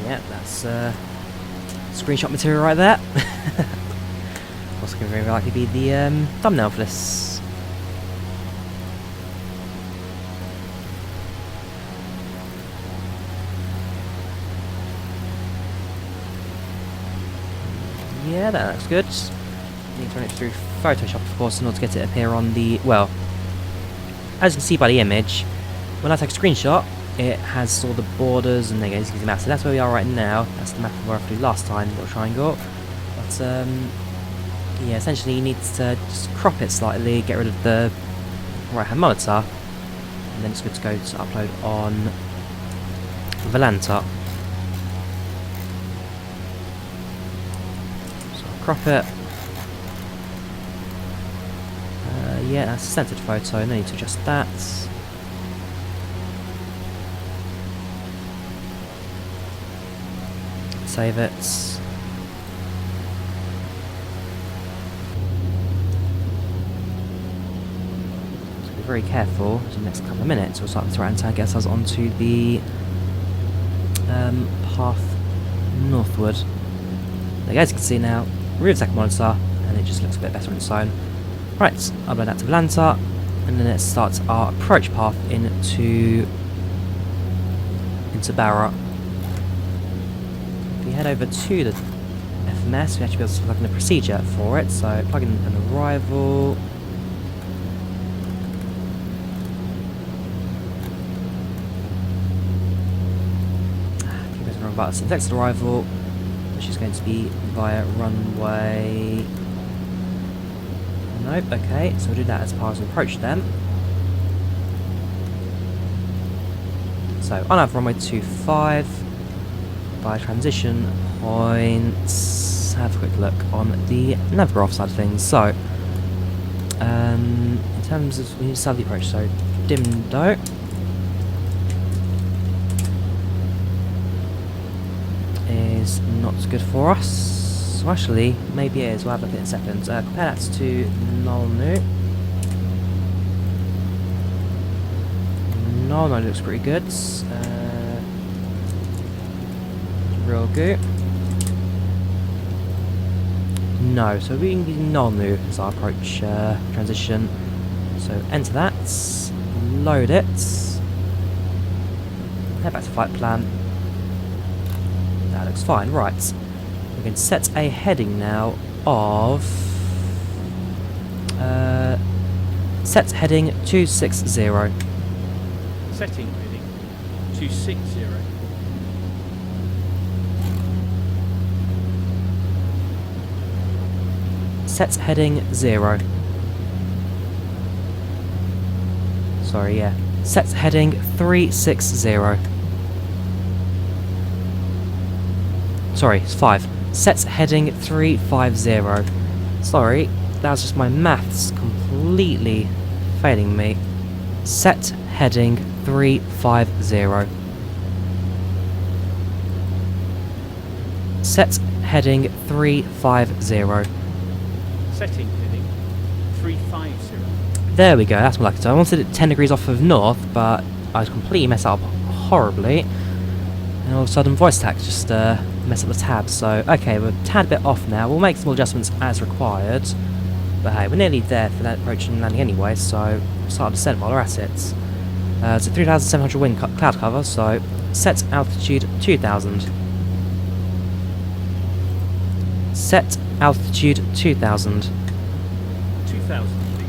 Yeah, that's screenshot material right there. What's going to very likely be the thumbnail for this. Yeah, that looks good. Need to run it through Photoshop, of course, in order to get it to appear on the, well, as you can see by the image, when I take a screenshot, it has all the borders and there goes the map. So that's where we are right now. That's the map of where I flew last time, little triangle. But yeah, essentially you need to just crop it slightly, get rid of the right hand monitor, and then it's good to go to upload on Volanta. So I'll crop it. Yeah, that's a centered photo, no need to adjust that. Save it. So be very careful in the next couple of minutes. We'll start to try and get us onto the path northward. There you go, as you can see now, VoiceAttack monitor, and it just looks a bit better on its own. Right, upload that to Volanta, and then it starts our approach path into Barra. If we head over to the FMS, we actually be able to plug in a procedure for it. So plug in an arrival. about the next arrival, which is going to be via runway... Nope, okay, so we'll do that as part of the approach then. So, on our runway 25, by transition points, have a quick look on the navgraph side of things. So, in terms of, we need to start the approach, so Dimdo. Is not good for us. So actually, maybe it is, we'll have a look in a second. Compare that to Nolnu. Nolnu looks pretty good. Real good. No, so we can use Nolnu as our approach transition. So enter that, load it, head back to flight plan. That looks fine, right. We can set a heading now of... set heading 260.
Setting heading 260.
Set heading 0. Sorry, yeah. Set heading 360. Sorry, it's 5. Set heading 350. Sorry, that was just my maths completely failing me. Set heading 350. Set heading 350.
Setting heading 350.
There we go, that's more like it. So I wanted it 10 degrees off of north, but I completely messed up horribly. And all of a sudden VoiceAttack just mess up the tab. So, okay, we're a tad bit off now. We'll make small adjustments as required. But hey, we're nearly there for that approach and landing anyway, so start our descent while we're at it. It's a 3,700 wind cloud cover, so set altitude 2,000. Set altitude 2,000.
2,000 feet.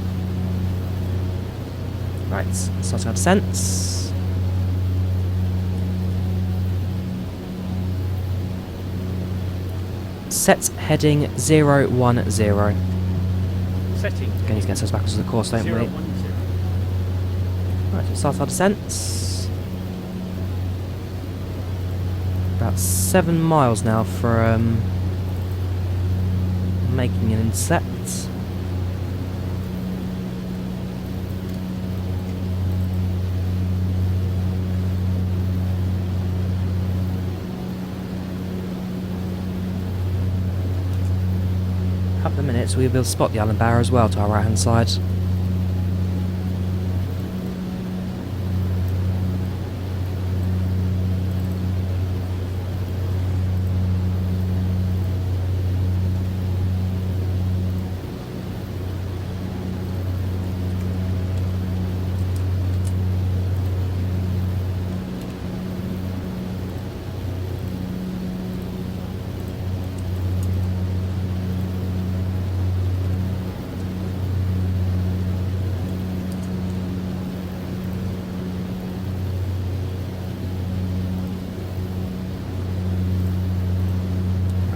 Right, start our descent. Set heading 010.
Setting.
Again, he's going to set us backwards to the course, don't we?
010.
Right, so start our descent. About 7 miles now from making an intercept. Couple of minutes, we'll be able to spot the island Barra as well to our right hand side.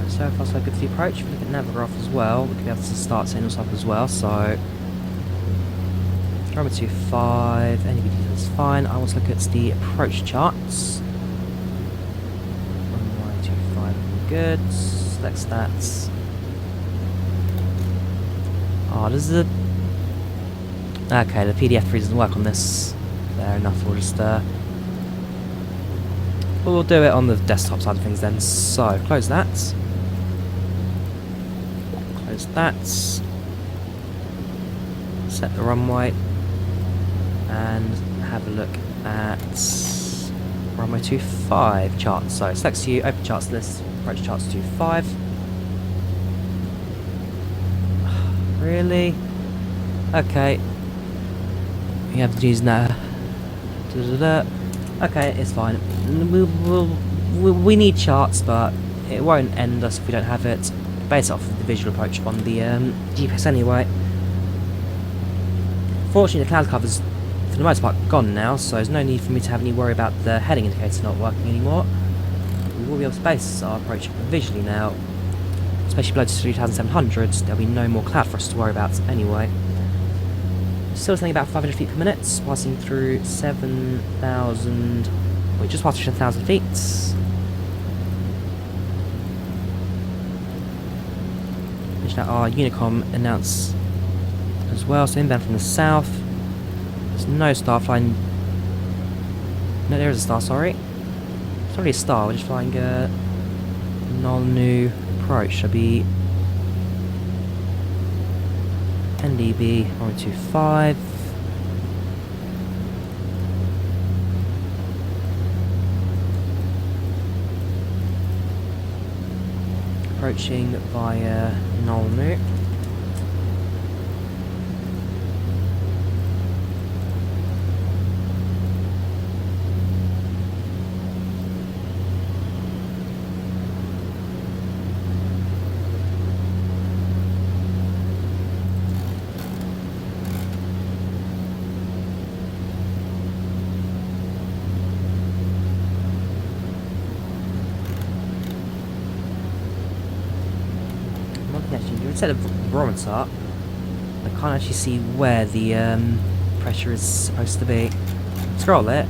So far so good for the approach. If we look at Navigraph as well, we can be able to start setting us up as well. So runway 25, any details is fine. I want to look at the approach charts. Runway 25 good. Select stats. Oh, this is a... Okay, the PDF 3 doesn't work on this. Fair enough, we'll just we'll do it on the desktop side of things then. So, close that. Close that. Set the runway. And have a look at runway 25 charts. So, select you, open charts list, approach charts 25. Really? Okay. You have to use that. Okay, it's fine. We need charts, but it won't end us if we don't have it. Based off of the visual approach on the GPS anyway. Fortunately, the cloud cover's for the most part gone now, so there's no need for me to have any worry about the heading indicator not working anymore. we will be able to base our approach visually now. Especially below 3,700, there'll be no more cloud for us to worry about anyway. Still something about 500 feet per minute, passing through 7,000... Wait, just past 7,000 feet. Which now our Unicom announce as well, so inbound from the south. There's no star flying... No, there is a star, sorry. It's not really a star, we're just flying a null-new approach. Should be NDB 125. Approaching via null-new. Set the barometer up, I can't actually see where the pressure is supposed to be. Scroll it,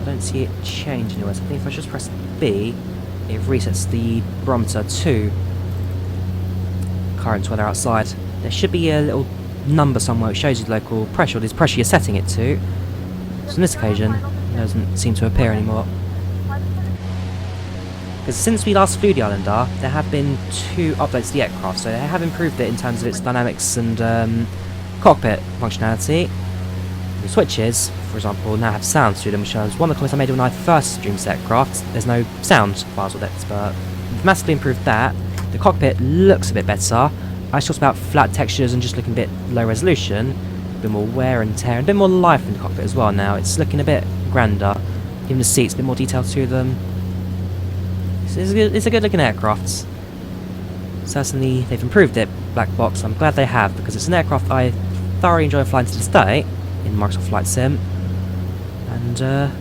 I don't see it change anywhere, so I think if I just press B, it resets the barometer to current weather outside. There should be a little number somewhere which shows you the local pressure, or this pressure you're setting it to. So on this occasion, it doesn't seem to appear anymore. Because since we last flew the Islander, there have been 2 updates to the aircraft, so they have improved it in terms of its dynamics and cockpit functionality. The switches, for example, now have sounds to them, which was one of the comments I made when I first streamed this aircraft. There's no sound files with it, but we've massively improved that. The cockpit looks a bit better. I talked about flat textures and just looking a bit low resolution, a bit more wear and tear, and a bit more life in the cockpit as well now. It's looking a bit grander. Even the seats, a bit more detail to them. It's a good looking aircraft. Certainly they've improved it, Blackbox. I'm glad they have, because it's an aircraft I thoroughly enjoy flying to this day in Microsoft Flight Sim. And yeah,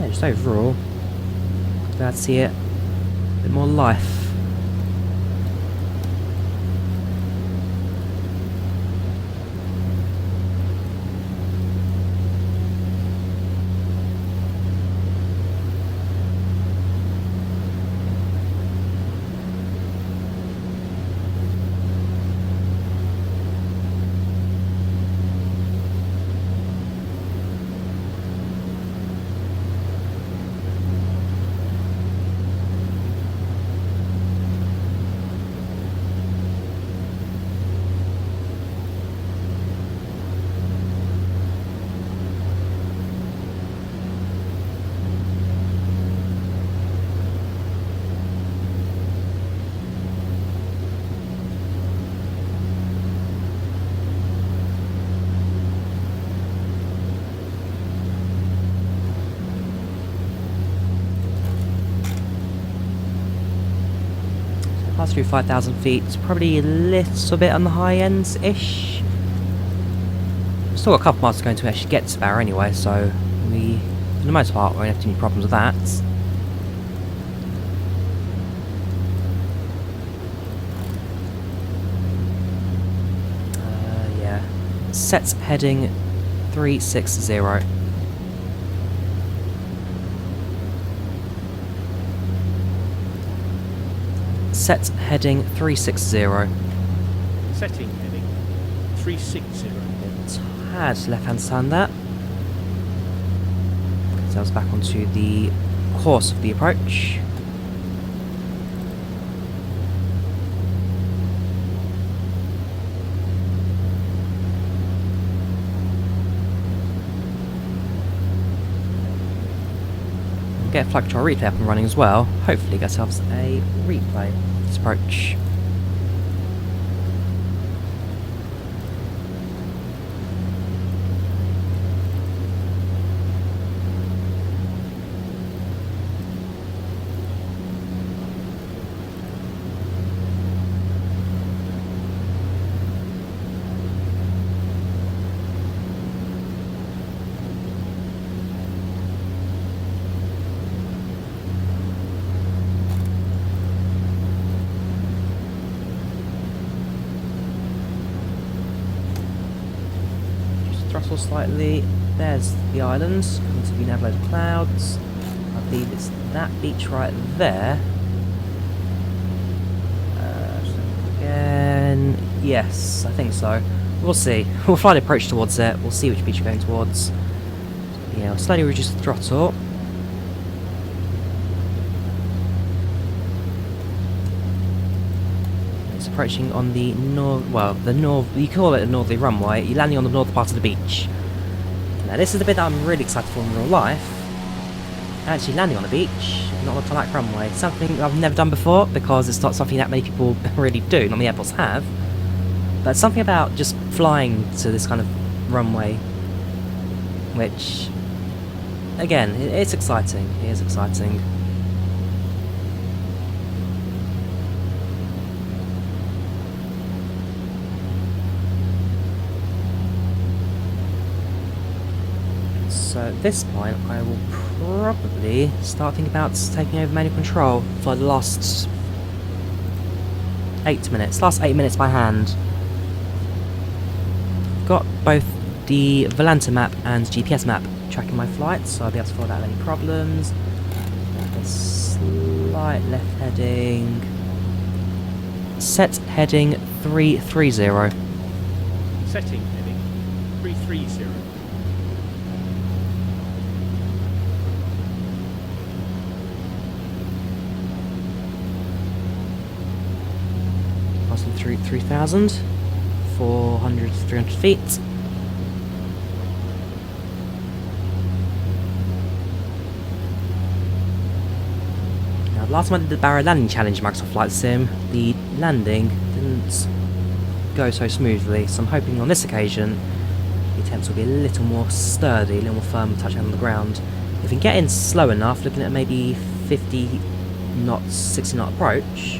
just overall, glad to see it a bit more life. Pass through 5,000 feet, probably a little bit on the high ends-ish. We've still got a couple miles to go to actually get to Barra anyway, so we, for the most part, won't have any problems with that. Yeah. Set heading 360. Set heading 360.
Setting heading 360.
Had left-hand stand that. So I was back onto the course of the approach. Get FlightControlReplay up and running as well. Hopefully get ourselves a replay of this approach. throttle slightly. There's the island. Going to be an load of clouds. I believe it's that beach right there. Again, yes, I think so. We'll see. We'll fly the approach towards it. We'll see which beach we're going towards. Yeah, we'll slowly reduce the throttle. It's approaching on the you call it a northerly runway. You're landing on the north part of the beach. Now this is the bit that I'm really excited for in real life. Actually landing on the beach, not on a tarmac runway. Something I've never done before, because it's not something that many people really do, not many airports have. But something about just flying to this kind of runway, which, again, it's exciting. It is exciting. So at this point, I will probably start thinking about taking over manual control for the last 8 minutes. Last 8 minutes by hand. Got both the Volanta map and GPS map tracking my flights, so I'll be able to follow that without any problems. A slight left heading. Set heading 330.
Setting heading 330.
Passing through 3,000, 400 to 300 feet. Now, last time I did the Barra landing challenge in Microsoft Flight Sim, the landing didn't go so smoothly, so I'm hoping on this occasion the attempts will be a little more sturdy, a little more firm touching on the ground. If we can get in slow enough, looking at maybe 50 knots, 60 knot approach,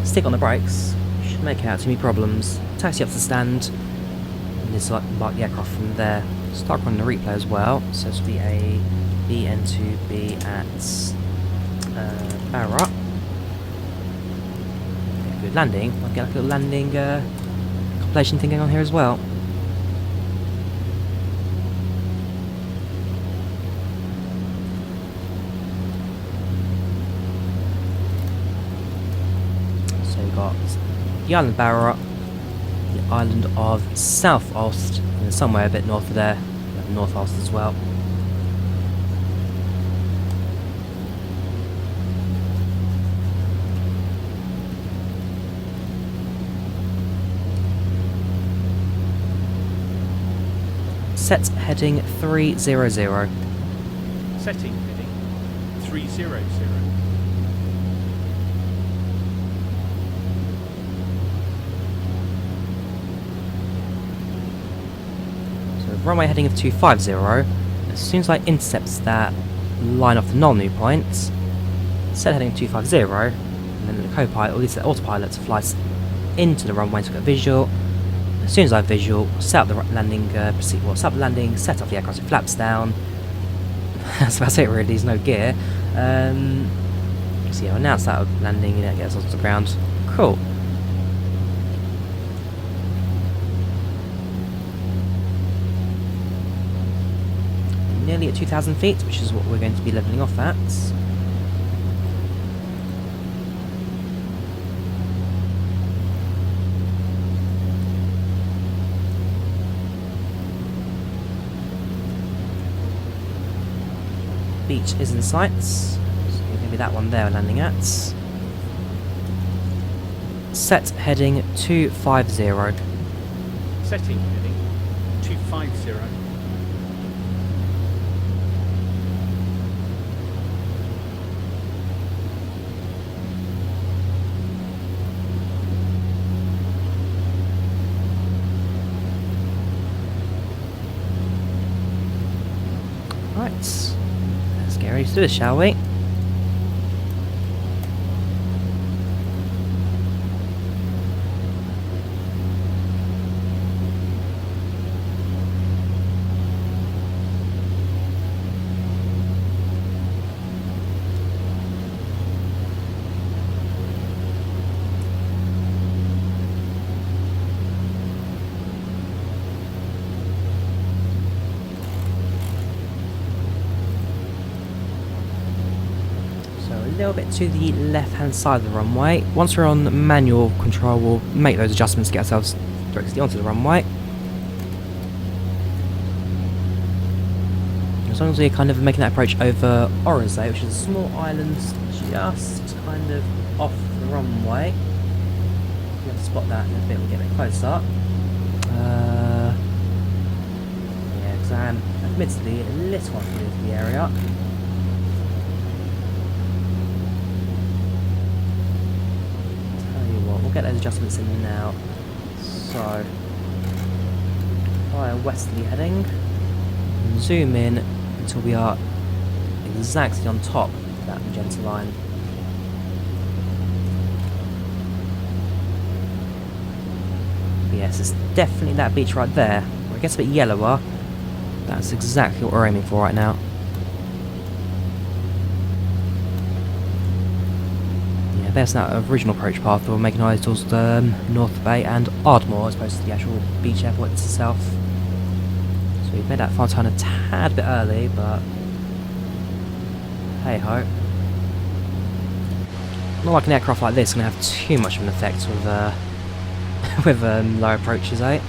stick on the brakes, should make out too many problems. Taxi up to the stand, and just embark the aircraft from there. Start running the replay as well, so it's VA BN2B at Barra. Good landing. I'll get like a little landing compilation thing going on here as well. Got the island of Barra, the island of South Ost, and somewhere a bit north of there, North Ost as well. Set heading 300.
Setting heading 300.
Runway heading of 250. As soon as I intercept that line off the null new point, set heading of 250, and then the co-pilot, or at least the autopilot, flies into the runway to get a visual. As soon as I have visual, set up the landing, set up the landing, set off the aircraft with flaps down. That's about it really, there's no gear. So yeah, announce that landing, and it gets onto the ground. Cool. Nearly at 2,000 feet, which is what we're going to be levelling off at. Beach is in sight, so it's going to be that one there we're landing at. Set heading 250.
Setting heading 250.
Right, let's get ready to do this, shall we? little bit to the left-hand side of the runway. Once we're on manual control, we'll make those adjustments to get ourselves directly onto the runway. As long as we're kind of making that approach over Oronsay, which is a small island just kind of off the runway. You have to spot that in a bit, we'll get a bit closer. Yeah, because I am admittedly a little unfamiliar with the area. Tell you what, we'll get those adjustments in now. So, fire westerly heading, and zoom in until we are exactly on top of that magenta line. But yes, it's definitely that beach right there. Where it gets a bit yellower. That's exactly what we're aiming for right now. Yeah, there's that original approach path. We're making our way towards North Bay and Ardmore as opposed to the actual beach airport itself. So we've made that far turn a tad bit early, but hey ho. Not like an aircraft like this is going to have too much of an effect with with low approaches, eh?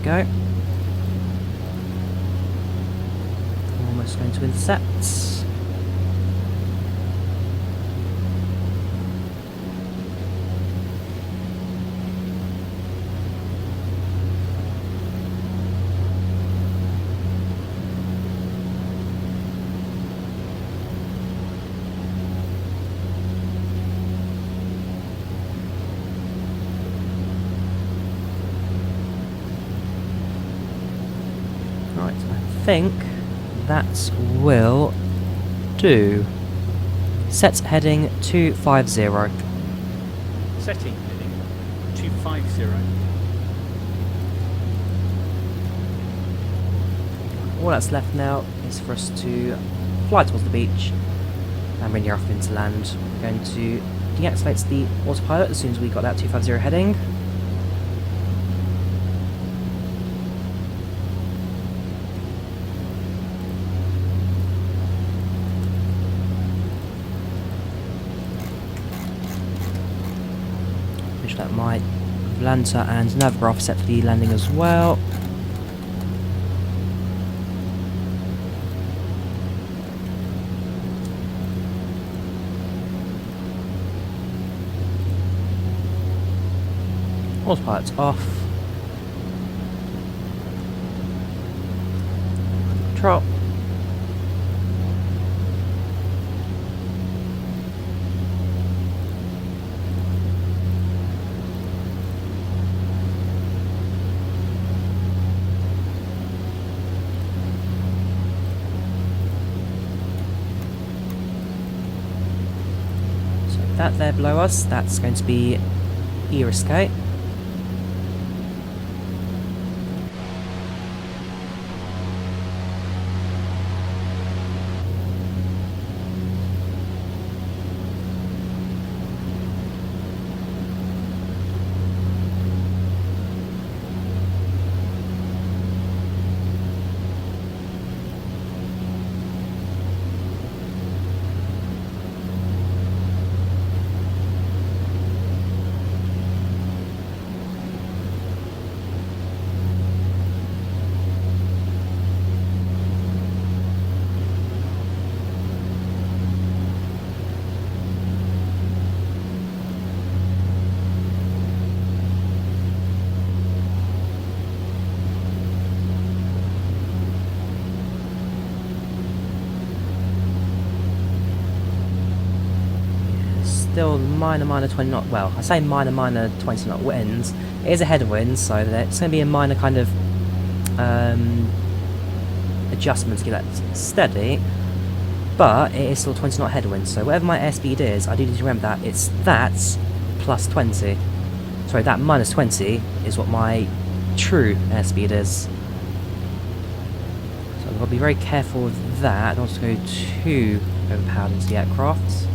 Go. Almost going to intercept. I think that will do. Set heading 250.
Setting heading 250.
All that's left now is for us to fly towards the beach and bring you off into land. We're going to deactivate the autopilot as soon as we got that 250 heading. That my Volanta and Navgraph set for the landing as well. Autopilot's off. Drop. That there below us, that's going to be Aerosoft. still minor 20 knot, well, I say minor 20 knot winds. It is a headwind, so it's going to be a minor kind of adjustment to get that steady, but it is still 20 knot headwind, so whatever my airspeed is, I do need to remember that it's that plus 20. Sorry, that minus 20 is what my true airspeed is. So I've got to be very careful with that. I don't want to go too overpowered into the aircraft.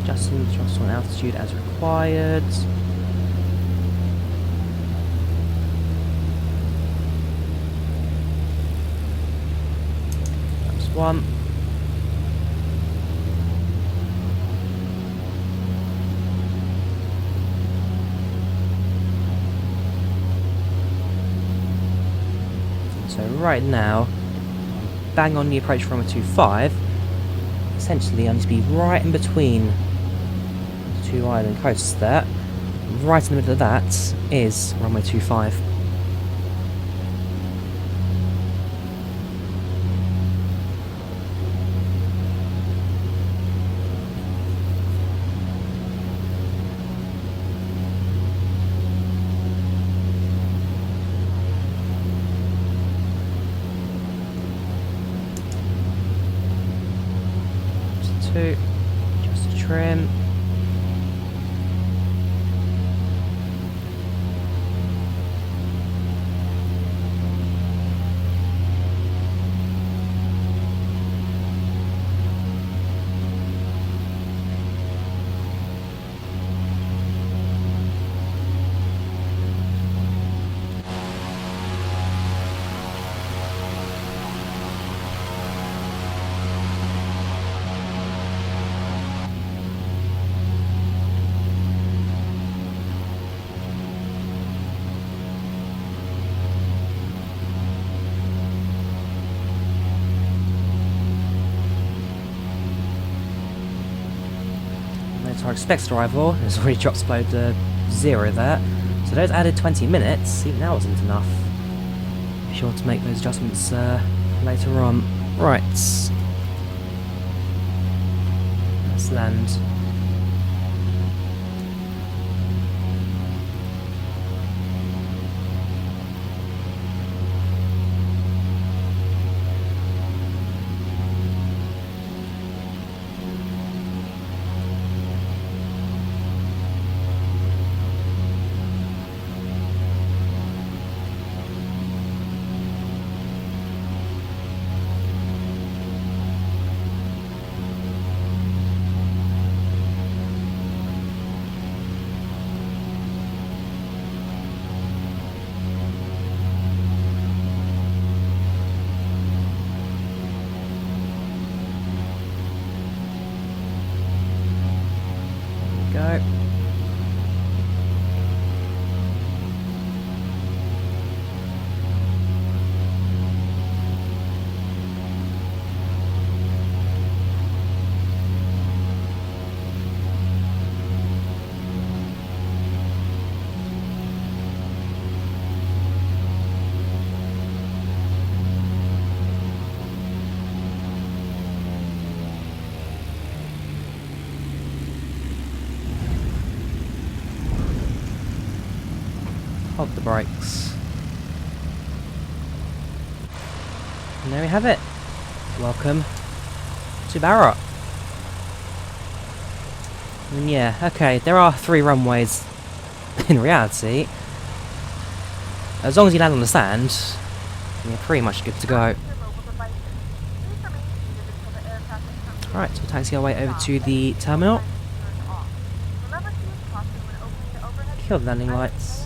Just on altitude as required. That's one. So right now, bang on the approach from a 2.5. Essentially, I need to be right in between the two island coasts there. Right in the middle of that is runway 25. Just a trim. Our expected arrival has already dropped below 0 there, so those added 20 minutes, even that wasn't enough. Be sure to make those adjustments later on. Right, let's land. Go. Hold the brakes. And there we have it. Welcome to Barra. And yeah, okay, there are 3 runways in reality. As long as you land on the sand, you're pretty much good to go. Alright, so we'll taxi our way over to the terminal. Kill the landing lights.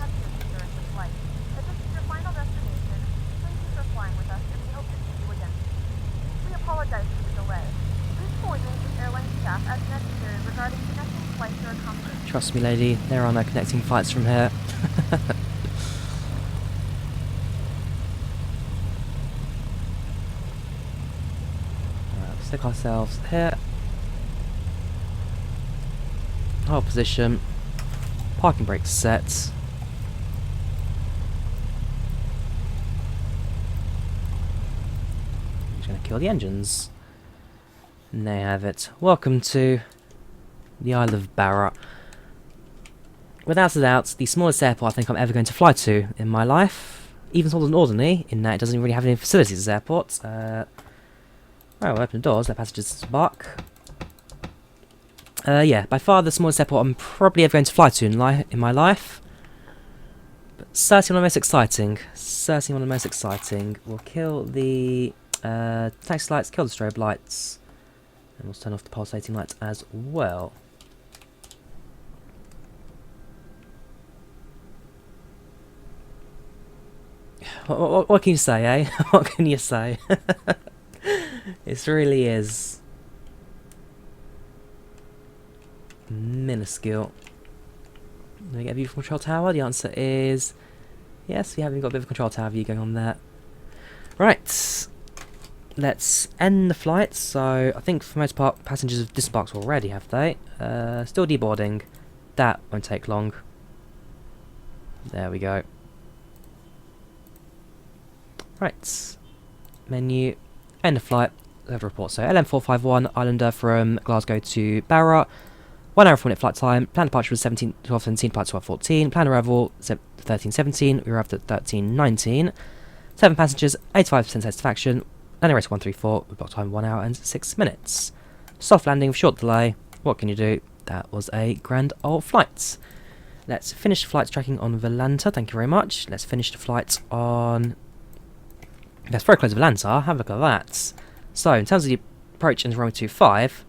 Trust me, lady, there are no connecting flights from here. Alright, stick ourselves here. Hold position. Parking brakes set. Just gonna kill the engines. And there you have it. Welcome to the Isle of Barra. Without a doubt, the smallest airport I think I'm ever going to fly to in my life. Even smaller than Ordinary, in that it doesn't really have any facilities as airports. Right, we'll open the doors, let passengers disembark. Yeah, by far the smallest airport I'm probably ever going to fly to in my life. But certainly one of the most exciting. Certainly one of the most exciting. We'll kill the taxi lights, kill the strobe lights. And we'll turn off the pulsating lights as well. What can you say, eh? What can you say? It really is minuscule. Do we get a view from control tower? The answer is yes, we have got a bit of a control tower view going on there. Right, let's end the flight. So I think for the most part passengers have disembarked already, have they? Still deboarding. That won't take long. There we go. Right, menu, end of flight, level report. So LM451, Islander from Glasgow to Barra, 1 hour 4 minute flight time, planned departure was 12:17, flight 12:14, planned arrival 13:17, we arrived at 13:19, 7 passengers, 85% satisfaction, landing rate 134, we block time 1 hour and 6 minutes. Soft landing with short delay, what can you do? That was a grand old flight. Let's finish the flights tracking on Volanta, thank you very much. Let's finish the flights on... That's very close to Volanta, have a look at that. So, in terms of the approach in runway 25,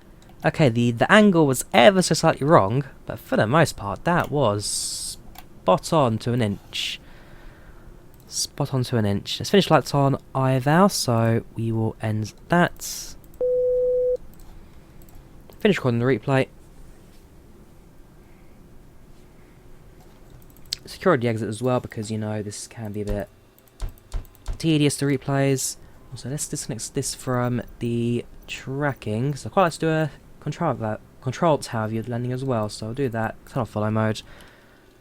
okay, the angle was ever so slightly wrong, but for the most part, that was spot on to an inch. Spot on to an inch. Let's finish flights on IVAO, so we will end that. Finish recording the replay. Secure the exit as well, because, you know, this can be a bit tedious to replays. Also, let's disconnect this from the tracking. So I quite like to do a control tower view of the landing as well. So I'll do that. Turn off follow mode.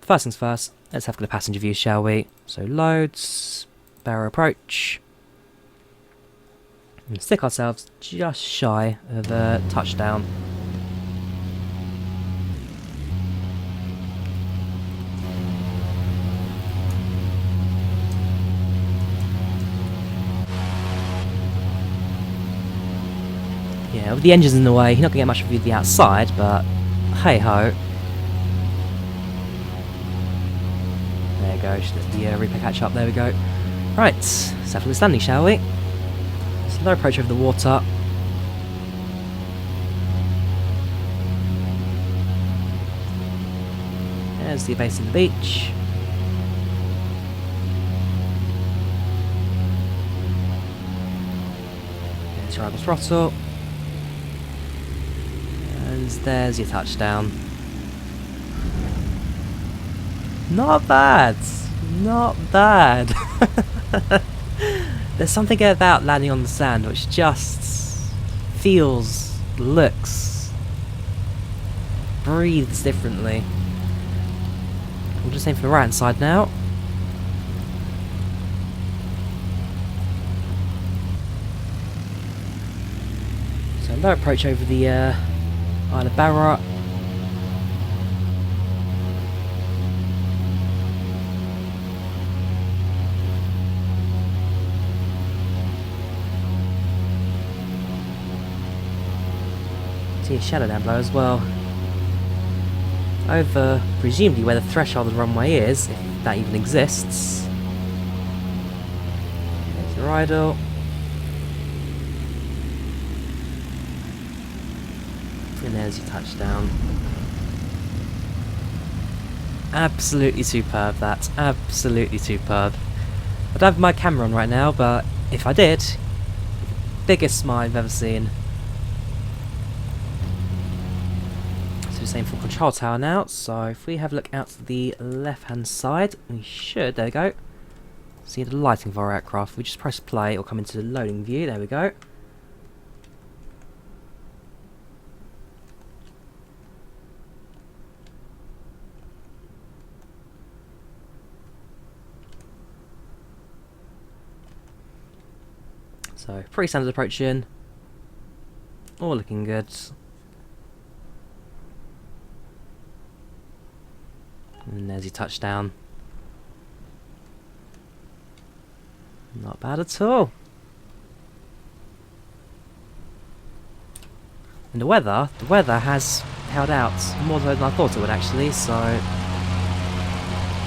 First things first, let's have a look at the passenger view, shall we? So loads, Barra approach. And stick ourselves just shy of a touchdown. Yeah, with the engine's in the way, you're not going to get much of a view of the outside, but hey ho. There you go, just let the replay catch up, there we go. Right, let's have a look at landing, shall we? Slow approach over the water. There's the base of the beach. There's your arrival throttle. And there's your touchdown. Not bad. Not bad. There's something about landing on the sand which just feels, looks, breathes differently. We'll just aim for the right hand side now. So low approach over the Isle of Barra. See a shadow down below as well. Over, presumably, where the threshold of the runway is, if that even exists. There's your idle. And there's your touchdown. Absolutely superb, that. Absolutely superb. I don't have my camera on right now, but if I did, biggest smile I've ever seen. Same for control tower now, so if we have a look out to the left hand side, we should, there we go, see the lighting of our aircraft. We just press play, it'll come into the loading view, there we go. So, pretty standard approach in, all looking good. And there's your touchdown. Not bad at all. And the weather has held out more than I thought it would actually, so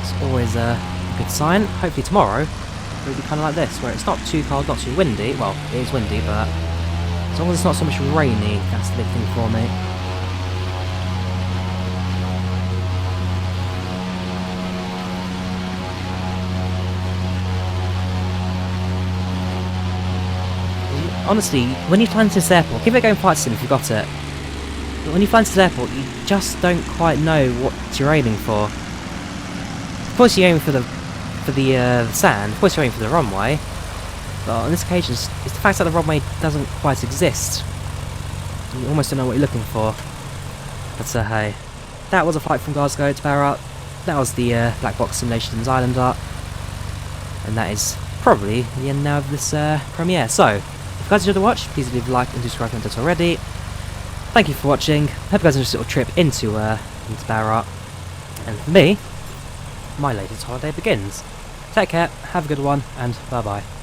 it's always a good sign. Hopefully tomorrow it'll be kind of like this, where it's not too cold, not too windy. Well, it is windy, but as long as it's not so much rainy, that's the big thing for me. Honestly, when you fly into this airport, give it a go in Flight Sim if you've got it. But when you fly into this airport, you just don't quite know what you're aiming for. Of course you're aiming for the sand, of course you're aiming for the runway, but on this occasion it's the fact that the runway doesn't quite exist. You almost don't know what you're looking for. But hey, that was a flight from Glasgow to Barra. That was the Blackbox Simulations Islander. And that is probably the end now of this premiere. So, if you guys enjoyed the watch, please leave a like and subscribe if you haven't already. Thank you for watching. Hope you guys enjoyed this little trip into Barra. And for me, my latest holiday begins. Take care, have a good one, and bye bye.